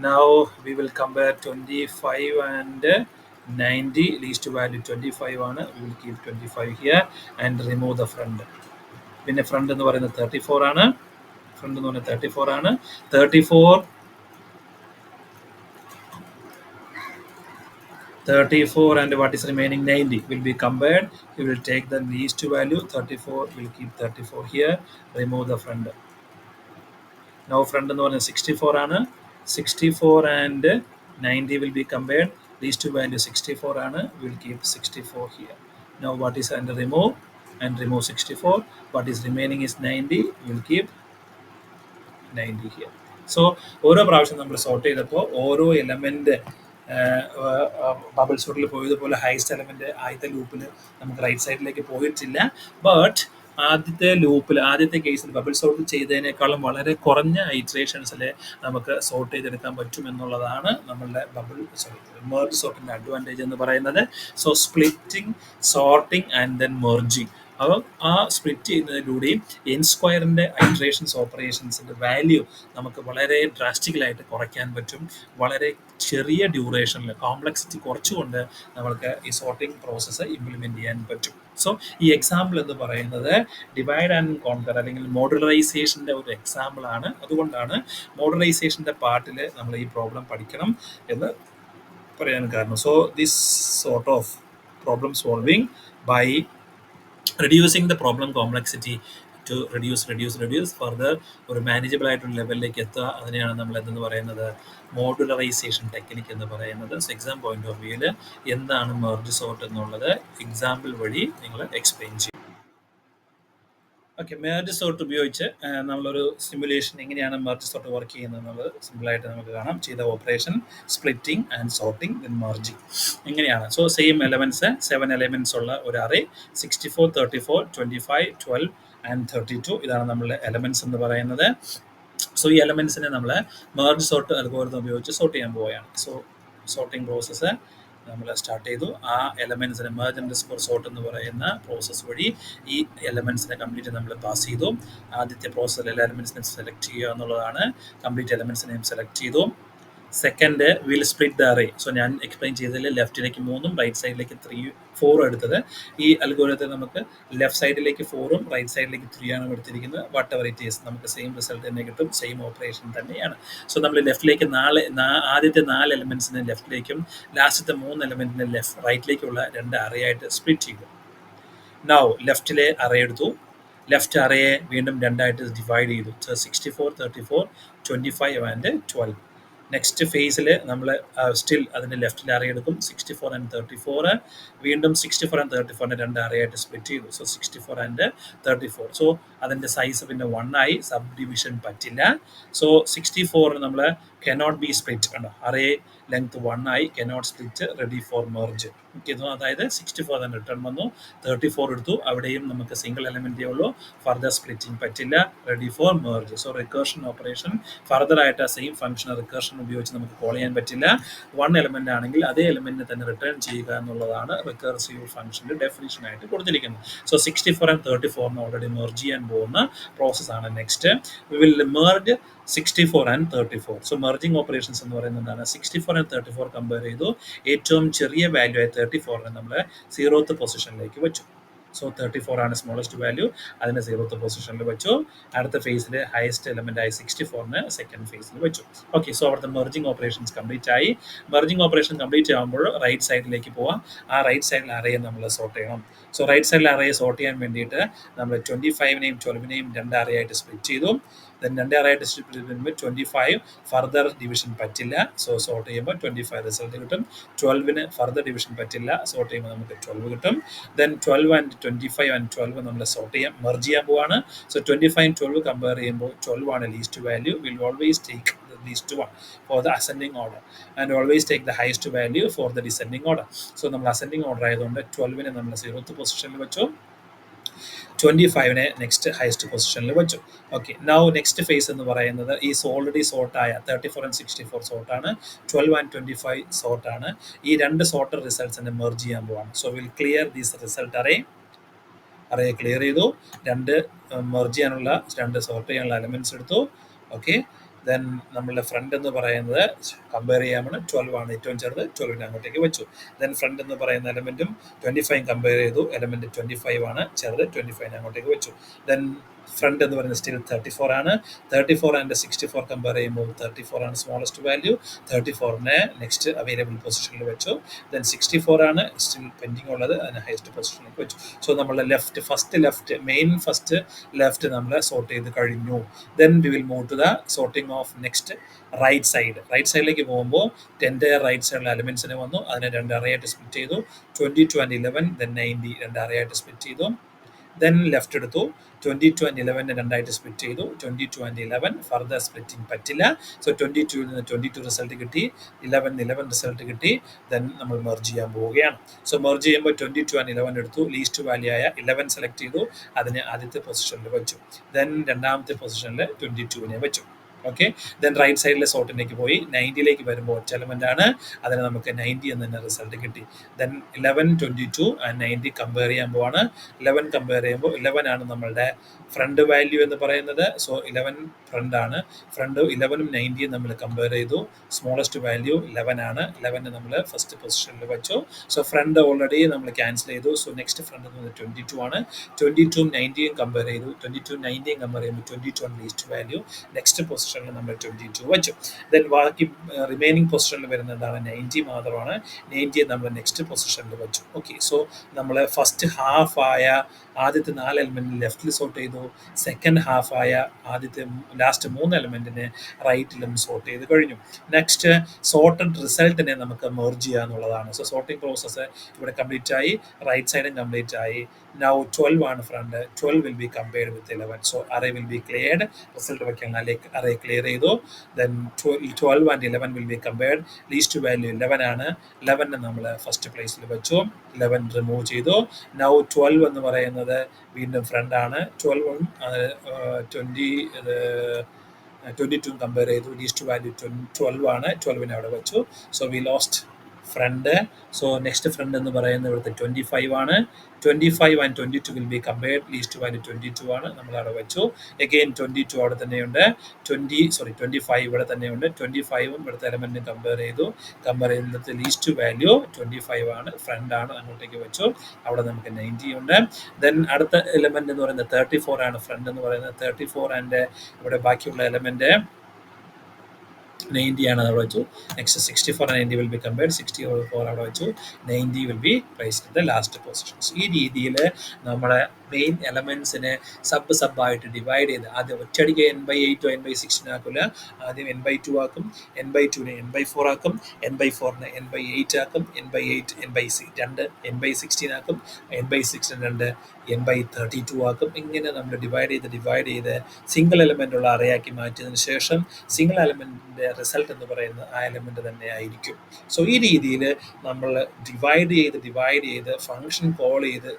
Now we will compare 25 and 90. Least value 25 ആണ്. We will keep 25 here and remove the front. പിന്നെ front എന്ന് പറയുന്നത് 34 ആണ്. Front എന്ന് പറയുന്നത് 34 ആണ്. 34 and what is remaining 90 will be compared. We will take the least value 34. We'll keep 34 here. Remove the front. Now front എന്ന് പറയുന്നത് 64 ആണ്. 64 and 90 will be compared. Least value 64 ആണ്. We'll keep 64 here. Now what is and remove 64. What is remaining is 90. We'll keep 90 here. So ഓരോ പ്രാവശ്യം നമ്മൾ sort ചെയ്തപ്പോൾ ഓരോ element bubble സോർട്ടിൽ പോയതുപോലെ ഹൈസ്റ്റ് എലമെന്റ് ആദ്യത്തെ ലൂപ്പിൽ നമുക്ക് റൈറ്റ് സൈഡിലേക്ക് പോയിട്ടില്ല. ബട്ട് ആദ്യത്തെ കേസിൽ ബബിൾ സോർട്ട് ചെയ്തതിനേക്കാളും വളരെ കുറഞ്ഞ ഇറ്ററേഷൻസിൽ നമുക്ക് സോർട്ട് ചെയ്തെടുക്കാൻ പറ്റും എന്നുള്ളതാണ് നമ്മളുടെ മെർജ് സോർട്ടിന്റെ അഡ്വാൻറ്റേജ് എന്ന് പറയുന്നത്. So splitting, sorting and then merging. അപ്പോൾ ആ സ്പ്ലിറ്റ് ചെയ്യുന്നതിലൂടെയും എൻ സ്ക്വയറിൻ്റെ ഐറ്ററേഷൻസ് ഓപ്പറേഷൻസിൻ്റെ വാല്യൂ നമുക്ക് വളരെ ഡ്രാസ്റ്റിക്കലായിട്ട് കുറയ്ക്കാൻ പറ്റും. വളരെ ചെറിയ ഡ്യൂറേഷനിൽ കോംപ്ലക്സിറ്റി കുറച്ചുകൊണ്ട് നമ്മൾക്ക് ഈ സോർട്ടിംഗ് പ്രോസസ്സ് ഇംപ്ലിമെൻറ്റ് ചെയ്യാൻ പറ്റും. സോ ഈ എക്സാമ്പിൾ എന്ന് പറയുന്നത് ഡിവൈഡ് ആൻഡ് കോൺകർ അല്ലെങ്കിൽ മോഡുലറൈസേഷൻ്റെ ഒരു എക്സാമ്പിളാണ്. അതുകൊണ്ടാണ് മോഡുലറൈസേഷൻ്റെ പാർട്ടിൽ നമ്മൾ ഈ പ്രോബ്ലം പഠിക്കണം എന്ന് പറയാൻ കാരണം. So this sort of problem solving by reducing the problem complexity to reduce further ഒരു മാനേജബിൾ ആയിട്ടുള്ള ലെവലിലേക്ക് എത്തുക, അതിനെയാണ് നമ്മൾ എന്തെന്ന് പറയുന്നത് മോഡുലറൈസേഷൻ ടെക്നിക്ക് എന്ന് പറയുന്നത്. സോ എക്സാം പോയിന്റ് ഓഫ് വ്യൂവിൽ എന്താണ് മെർജ് സോർട്ട് എന്നുള്ളത് എക്സാമ്പിൾ വഴി നിങ്ങൾ എക്സ്പ്ലെയിൻ ചെയ്യും. ഓക്കെ, മെർജ് സോർട്ട് ഉപയോഗിച്ച് നമ്മളൊരു സിമുലേഷൻ എങ്ങനെയാണ് മെർജ് സോർട്ട് വർക്ക് ചെയ്യുന്നത് എന്നുള്ളത് സിമ്പിളായിട്ട് നമുക്ക് കാണാം. ചെയ്ത operation splitting and sorting then merging എങ്ങനെയാണ്. സോ സെയിം എലമെൻറ്റ്സ് 7 എലമെൻറ്റ്സ് ഉള്ള ഒരു അറേ 64, 34, 25, 12 ആൻഡ് 32 ഇതാണ് നമ്മളുടെ എലമെൻറ്റ്സ് എന്ന് പറയുന്നത്. സോ ഈ എലമെൻറ്റ്സിനെ നമ്മൾ മെർജ് സോർട്ട് അൽഗോരിതം ഉപയോഗിച്ച് സോർട്ട് ചെയ്യാൻ പോവുകയാണ്. സോ സോർട്ടിംഗ് പ്രോസസ്സ് നമ്മൾ സ്റ്റാർട്ട് ചെയ്തു. ആ എലമെൻറ്റ്സിനെ മെർജ് അണ്ടർസ്കോർ സോർട്ട് എന്ന് പറയുന്ന പ്രോസസ്സ് വഴി ഈ എലമെൻറ്റ്സിനെ കംപ്ലീറ്റ് നമ്മൾ പാസ് ചെയ്തു. ആദ്യത്തെ പ്രോസസ്സിൽ എല്ലാ എലമെൻറ്റ്സിനെയും സെലക്ട് ചെയ്യുക എന്നുള്ളതാണ്. കംപ്ലീറ്റ് എലമെൻറ്റ്സിനെയും സെലക്ട് ചെയ്തു. Second will split the array. So ഞാൻ എക്സ്പ്ലെയിൻ ചെയ്തതിൽ ലെഫ്റ്റിലേക്ക് 3ഉം റൈറ്റ് സൈഡിലേക്ക് 4 എടുത്തത്. ഈ അൽഗോരിതത്തിൽ നമുക്ക് ലെഫ്റ്റ് സൈഡിലേക്ക് 4ഉം റൈറ്റ് സൈഡിലേക്ക് 3 ആണ് എടുത്തിരിക്കുന്നത്. വാട്ട് എവർ ഇറ്റ് ഈസ് നമുക്ക് സെയിം റിസൾട്ട് തന്നെ കിട്ടും, സെയിം ഓപ്പറേഷൻ തന്നെയാണ്. സോ നമ്മൾ ലെഫ്റ്റിലേക്ക് ആദ്യത്തെ 4 എലമെൻറ്റ്സിനെ ലെഫ്റ്റിലേക്കും ലാസ്റ്റത്തെ 3 എലമെൻറ്റിനെ റൈറ്റിലേക്കുള്ള 2 അറേ ആയിട്ട് സ്പ്ലിറ്റ് ചെയ്തു. നൗ ലെഫ്റ്റിലെ അറേ എടുത്തു. ലെഫ്റ്റ് അറേയെ വീണ്ടും 2ആയിട്ട് ഡിവൈഡ് ചെയ്തു. 64, 34, 25 ആൻഡ് 12. നെക്സ്റ്റ് ഫേസിൽ നമ്മൾ സ്റ്റിൽ അതിൻ്റെ ലെഫ്റ്റിൽ അറേ എടുക്കും. 64 ആൻഡ് 34 വീണ്ടും 64 ആൻഡ് 34 2 അറേ ആയിട്ട് സ്പ്ലിറ്റ് ചെയ്തു. So 64 and 34. സോ അതിൻ്റെ സൈസ് പിന്നെ 1 ആയി, സബ് ഡിവിഷൻ പറ്റില്ല. സോ 64 നമ്മൾ കനോട്ട് ബി സ്പ്ലിറ്റ് കണ്ടോ, അറേ ലെങ്ത് 1 ആയി, cannot split, ready for merge. അതായത് 64 തന്നെ റിട്ടേൺ വന്നു. 34 എടുത്തു, അവിടെയും നമുക്ക് സിംഗിൾ എലമെൻറ്റേ ഉള്ളൂ, ഫർദർ സ്പ്ലിറ്റിംഗ് പറ്റില്ല, ready for merge. So recursion operation further ആയിട്ട് സെയിം ഫംഗ്ഷൻ റിക്കേർഷൻ ഉപയോഗിച്ച് നമുക്ക് കോൾ ചെയ്യാൻ പറ്റില്ല. 1 എലമെൻ്റ് ആണെങ്കിൽ അതേ എലമെൻറ്റിനെ തന്നെ റിട്ടേൺ ചെയ്യുക എന്നുള്ളതാണ് റിക്കർസീവ് ഫംഗ്ഷൻ്റെ ഡെഫിനിഷൻ ആയിട്ട് കൊടുത്തിരിക്കുന്നത്. സോ 64 ആൻഡ് 34 ഓൾറെഡി മെർജ് ചെയ്യാൻ പോകുന്ന പ്രോസസ്സാണ് next. We will merge 64 and 34. So merging operations എന്ന് പറയുന്നതാണ് 64 ആൻഡ് 34 കമ്പയർ ചെയ്തു. ഏറ്റവും ചെറിയ വാല്യൂ ആയ 34നെ നമ്മൾ 0th പൊസിഷനിലേക്ക് വെച്ചു. സോ 34 ആണ് സ്മോളസ്റ്റ് വാല്യൂ, അതിനെ 0th പൊസിഷനിൽ വെച്ചു. അടുത്ത ഫേസിൽ ഹയസ്റ്റ് എലമെൻ്റ് ആയി 64നെ സെക്കൻഡ് ഫേസിൽ വെച്ചു. ഓക്കെ, സോ അവിടുത്തെ മെർജിങ് ഓപ്പറേഷൻസ് കംപ്ലീറ്റ് ആയി. മെർജിങ് ഓപ്പറേഷൻ കംപ്ലീറ്റ് ആകുമ്പോൾ റൈറ്റ് സൈഡിലേക്ക് പോവാം. ആ റൈറ്റ് സൈഡിൽ അറേയെ നമ്മൾ സോർട്ട് ചെയ്യണം. സോ റൈറ്റ് സൈഡിൽ അറേയെ സോർട്ട് ചെയ്യാൻ വേണ്ടിയിട്ട് നമ്മൾ 25നെയും 12നെയും 2 അറേ ആയിട്ട് സ്പ്ലിറ്റ് ചെയ്തു. ദെൻ 2 അറേ ആയിട്ട് സ്പ്ലിറ്റ് ചെയ്യുമ്പോൾ 25 ഫർദർ ഡിവിഷൻ പറ്റില്ല. സോ സോർട്ട് ചെയ്യുമ്പോൾ 25 റിസൾട്ട് കിട്ടും. 12ന് ഫർദർ ഡിവിഷൻ പറ്റില്ല, സോർട്ട് ചെയ്യുമ്പോൾ നമുക്ക് 12 കിട്ടും. ദെൻ 12 ആൻഡ് 25 ആൻഡ് 12 നമ്മൾ സോർട്ട് ചെയ്യാൻ മെർജ് ചെയ്യാൻ പോവാണ്. സോ 25 and 12 കമ്പയർ ചെയ്യുമ്പോൾ 12 ആണ് least value. Will always take the least one for the ascending order and always take the highest value for the descending order. So നമ്മൾ ascending order ആയതുകൊണ്ട് 12നെ നമ്മൾ 0th പൊസിഷനിൽ വെച്ചു, 25നെ നെക്സ്റ്റ് ഹയസ്റ്റ് പൊസിഷനിൽ വെച്ചു. Okay, now next face എന്ന് പറയുന്നത് ഈ ഓൾറെഡി സോർട്ടായ 34 ആൻഡ് 64 സോർട്ടാണ്, 12 ആൻഡ് 25 സോർട്ടാണ്. ഈ 2 സോർട്ടർ റിസൾട്ട്സിനെ മെർജ് ചെയ്യാൻ പോവാണ്. So will clear this result array. Array clear ചെയ്തു, രണ്ട് മെർജ് ചെയ്യാനുള്ള, രണ്ട് സോർട്ട് ചെയ്യാനുള്ള എലമെന്റ്സ് എടുത്തു. ഓക്കെ, ദെൻ നമ്മളുടെ ഫ്രണ്ട് എന്ന് പറയുന്നത് കമ്പയർ ചെയ്യാമാണ് 12 ആണ് ഏറ്റവും ചെറുത്, 12 അങ്ങോട്ടേക്ക് വെച്ചു. ദെൻ ഫ്രണ്ട് എന്ന് പറയുന്ന എലമെന്റും 25 കമ്പയർ ചെയ്തു, എലമെന്റ് 25 ആണ് ചെറുത്, 25 അങ്ങോട്ടേക്ക് വെച്ചു. ദെൻ ഫ്രണ്ട് എന്ന് പറയുന്നത് സ്റ്റിൽ 34 ആണ്. 34 ആൻഡ് 64 കമ്പയർ ചെയ്യുമ്പോൾ 34 ആണ് സ്മോളസ്റ്റ് വാല്യൂ. 34നെ നെക്സ്റ്റ് അവൈലബിൾ പൊസിഷനിൽ വെച്ചു. ദെൻ 64 ആണ് സ്റ്റിൽ പെൻഡിങ് ഉള്ളത്, അതിന് ഹയസ്റ്റ് പൊസിഷനിലേക്ക് വെച്ചു. സോ നമ്മൾ മെയിൻ ഫസ്റ്റ് ലെഫ്റ്റ് നമ്മൾ സോർട്ട് ചെയ്ത് കഴിഞ്ഞു. Then we will move to the sorting of next right side. Right സൈഡിലേക്ക് പോകുമ്പോൾ 10ന്റെ റൈറ്റ് സൈഡിലെ എലമെന്റ്സിനെ വന്നു, അതിനെ രണ്ട് അറയായിട്ട് സ്പ്ലിറ്റ് ചെയ്തു. 22 ആൻഡ് 11 ദെൻ 90 രണ്ട് അറയായിട്ട് സ്പ്ലിറ്റ് ചെയ്തു. ദെൻ ലെഫ്റ്റ് എടുത്തു, 22 ആൻഡ് 11 രണ്ടായിട്ട് സ്പ്ലിറ്റ് ചെയ്തു. 22 ആൻഡ് 11 ഫർദർ സ്പ്ലിറ്റിംഗ് പറ്റില്ല. സോ 22 നിന്ന് 22 റിസൾട്ട് കിട്ടി, 11 റിസൾട്ട് കിട്ടി. ദെൻ നമ്മൾ മെർജ് ചെയ്യാൻ പോവുകയാണ്. സോ മെർജ് ചെയ്യുമ്പോൾ 22 ആൻഡ് 11 എടുത്തു, ലീസ്റ്റ് വാല്യൂ ആയ 11 സെലക്ട് ചെയ്തു, അതിനെ ആദ്യത്തെ പൊസിഷനിൽ വെച്ചു. ദെൻ രണ്ടാമത്തെ പൊസിഷനിൽ 22നെ വെച്ചു. ഓക്കെ, ദെൻ റൈറ്റ് സൈഡിലെ സോർട്ടിലേക്ക് പോയി 90ലേക്ക് വരുമ്പോൾ ഒറ്റ എലമെന്റ് ആണ്, അതിന് നമുക്ക് 90 എന്ന് തന്നെ റിസൾട്ട് കിട്ടി. ദെൻ 11, 22 ആൻഡ് 90 കമ്പയർ ചെയ്യാൻ പോവാണ്. 11 കമ്പയർ ചെയ്യുമ്പോൾ 11 ആണ് നമ്മളുടെ ഫ്രണ്ട് വാല്യൂ എന്ന് പറയുന്നത്. സോ 11 ഫ്രണ്ട് ആണ്. ഫ്രണ്ട് 11ഉം 90യും നമ്മൾ കമ്പയർ ചെയ്തു. സ്മോളസ്റ്റ് വാല്യൂ 11 ആണ്. 11 നമ്മൾ ഫസ്റ്റ് പൊസിഷനിൽ വെച്ചു. സോ ഫ്രണ്ട് ഓൾറെഡി നമ്മൾ ക്യാൻസൽ ചെയ്തു. സോ നെക്സ്റ്റ് ഫ്രണ്ട് എന്ന് പറയുന്നത് 22 ആണ്. 22ഉം 90യും കമ്പയർ ചെയ്തു. 22ഉം 90യും കമ്പയർ ചെയ്യുമ്പോൾ 22 ആണ് ലീസ്റ്റ് വാല്യൂ. നെക്സ്റ്റ് പൊസിഷനിൽ നമ്മൾ 22 വെച്ചു. ദെൻ ബാക്കി റിമൈനിങ് പൊസിഷനിൽ വരുന്നതാണ് 90 മാത്രമാണ്. 90 നമ്മൾ നെക്സ്റ്റ് പൊസിഷനിൽ വെച്ചു. ഓക്കെ, സോ നമ്മൾ ഫസ്റ്റ് ഹാഫ് ആയ ആദ്യത്തെ 4 എലമെന്റിന് ലെഫ്റ്റിൽ സോർട്ട് ചെയ്തു. സെക്കൻഡ് ഹാഫ് ആയ ആദ്യത്തെ ലാസ്റ്റ് 3 എലമെന്റിന് റൈറ്റിലും സോർട്ട് ചെയ്ത് കഴിഞ്ഞു. നെക്സ്റ്റ് സോർട്ടഡ് റിസൾട്ടിനെ നമുക്ക് മെർജ് ചെയ്യുക എന്നുള്ളതാണ്. സോ സോർട്ടിംഗ് പ്രോസസ്സ് ഇവിടെ കംപ്ലീറ്റ് ആയി, റൈറ്റ് സൈഡും കംപ്ലീറ്റ് ആയി. Now 12 ആണ് front, 12 will be compared with 11. So array will be cleared. Result വയ്ക്കാൻ array ക്ലിയർ ചെയ്തു. Then 12 and 11 will be compared. Least value 11 ആണ്. 11നെ നമ്മൾ ഫസ്റ്റ് പ്ലേസിൽ വെച്ചു. 11 റിമൂവ് ചെയ്തു. Now 12 എന്ന് പറയുന്നത് വീണ്ടും ഫ്രണ്ട് ആണ്. 12ഉം 22 കമ്പയർ ചെയ്തു. ലീസ്റ്റ് വാല്യൂ 12 ആണ്. 12നെ അവിടെ വെച്ചു. So we lost front. So next front എന്ന് പറയുന്നത് ഇവിടുത്തെ 25 ആണ്. 25 and 22 will be compared. Least value 22 ആണ്, നമ്മൾ അവിടെ വെച്ചു. അഗെയിൻ 22 അവിടെ തന്നെയുണ്ട്. 25 ഇവിടെ തന്നെയുണ്ട്. 25ഉം ഇവിടുത്തെ എലമെന്റിനെ കമ്പയർ ചെയ്തു. കമ്പയർ ചെയ്യുന്നത് ലീസ്റ്റ് വാല്യൂ 25 ആണ്, ഫ്രണ്ട് ആണ്, അങ്ങോട്ടേക്ക് വെച്ചു. അവിടെ നമുക്ക് 90 ഉണ്ട്. ദെൻ അടുത്ത എലമെന്റ് എന്ന് പറയുന്നത് 34 ആണ്. ഫ്രണ്ട് എന്ന് പറയുന്നത് 34 ആൻഡ് ഇവിടെ ബാക്കിയുള്ള എലമെന്റ് 90 ആണ്, അവിടെ വെച്ചു. Next 64 and 90 will be compared. 64 അവിടെ വെച്ചു. 90 will be placed in the last positions. ഈ രീതിയിൽ നമ്മുടെ മെയിൻ എലമെന്റ്സിനെ സബായിട്ട് ഡിവൈഡ് ചെയ്ത് ആദ്യം ഒറ്റയടിക്ക് n/8 n/16 ആക്കില്ല. ആദ്യം n/2 ആക്കും, n/2നെ n/4 ആക്കും, n/4നെ n/8 ആക്കും, n/8 n/16 ആക്കും, n/16 n/32 ആക്കും. ഇങ്ങനെ നമ്മൾ ഡിവൈഡ് ചെയ്ത് സിംഗിൾ എലമെന്റ് ഉള്ള അറയാക്കി മാറ്റിയതിനു ശേഷം സിംഗിൾ എലമെന്റിന്റെ റിസൾട്ട് എന്ന് പറയുന്നത് ആ എലമെന്റ് തന്നെ ആയിരിക്കും. സോ ഈ രീതിയിൽ നമ്മൾ ഡിവൈഡ് ചെയ്ത് ഫംഗ്ഷൻ കോൾ ചെയ്ത്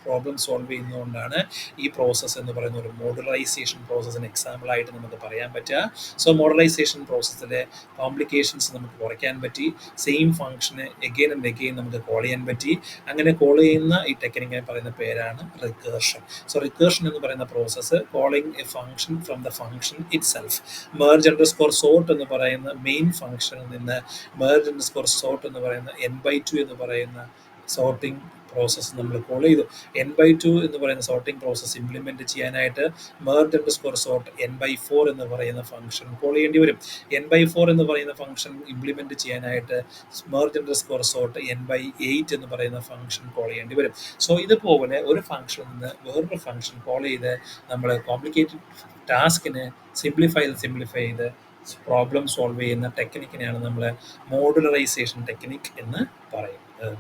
പ്രോബ്ലം സോൾവ് ചെയ്യുന്നതുകൊണ്ടാണ് ഈ പ്രോസസ്സ് എന്ന് പറയുന്ന ഒരു മോഡുലൈസേഷൻ പ്രോസസ്സിന് എക്സാമ്പിളായിട്ട് നമുക്ക് പറയാൻ പറ്റുക. സോ മോഡുലൈസേഷൻ പ്രോസസ്സിലെ കോംപ്ലിക്കേഷൻസ് നമുക്ക് കുറയ്ക്കാൻ പറ്റി. സെയിം ഫംഗ്ഷന് എഗെയിൻ ആൻഡ് എഗെയിൻ നമുക്ക് കോൾ ചെയ്യാൻ പറ്റി. അങ്ങനെ കോൾ ചെയ്യുന്ന ഈ ടെക്നിക്കിനെ പറയുന്ന പേരാണ് റിക്കേർഷൻ. സോ റിക്കേർഷൻ എന്ന് പറയുന്ന process calling A function from the function it self. Merge sort എന്ന് പറയുന്ന മെയിൻ ഫംഗ്ഷനിൽ നിന്ന് മെർജ് സോർട്ട് എന്ന് പറയുന്ന n/2 എന്ന് പറയുന്ന സോർട്ടിംഗ് പ്രോസസ്സ് നമ്മൾ കോൾ ചെയ്തു. n/2 എന്ന് പറയുന്ന സോർട്ടിംഗ് പ്രോസസ്സ് ഇംപ്ലിമെൻറ്റ് ചെയ്യാനായിട്ട് മെർജ്_സോർട്ട് n/4 എന്ന് പറയുന്ന ഫംഗ്ഷൻ കോൾ ചെയ്യേണ്ടി വരും. n/4 എന്ന് പറയുന്ന ഫംഗ്ഷൻ ഇംപ്ലിമെൻറ്റ് ചെയ്യാനായിട്ട് മെർജ്_സോർട്ട് n/8 എന്ന് പറയുന്ന ഫംഗ്ഷൻ കോൾ ചെയ്യേണ്ടി വരും. സോ ഇതുപോലെ ഒരു ഫംഗ്ഷനിൽ നിന്ന് വേറൊരു ഫംഗ്ഷൻ കോൾ ചെയ്ത് നമ്മൾ കോംപ്ലിക്കേറ്റഡ് ടാസ്കിനെ സിംപ്ലിഫൈ ചെയ്ത് പ്രോബ്ലം സോൾവ് ചെയ്യുന്ന ടെക്നിക്കിനെയാണ് നമ്മൾ മോഡുലറൈസേഷൻ ടെക്നിക് എന്ന് പറയുന്നത്.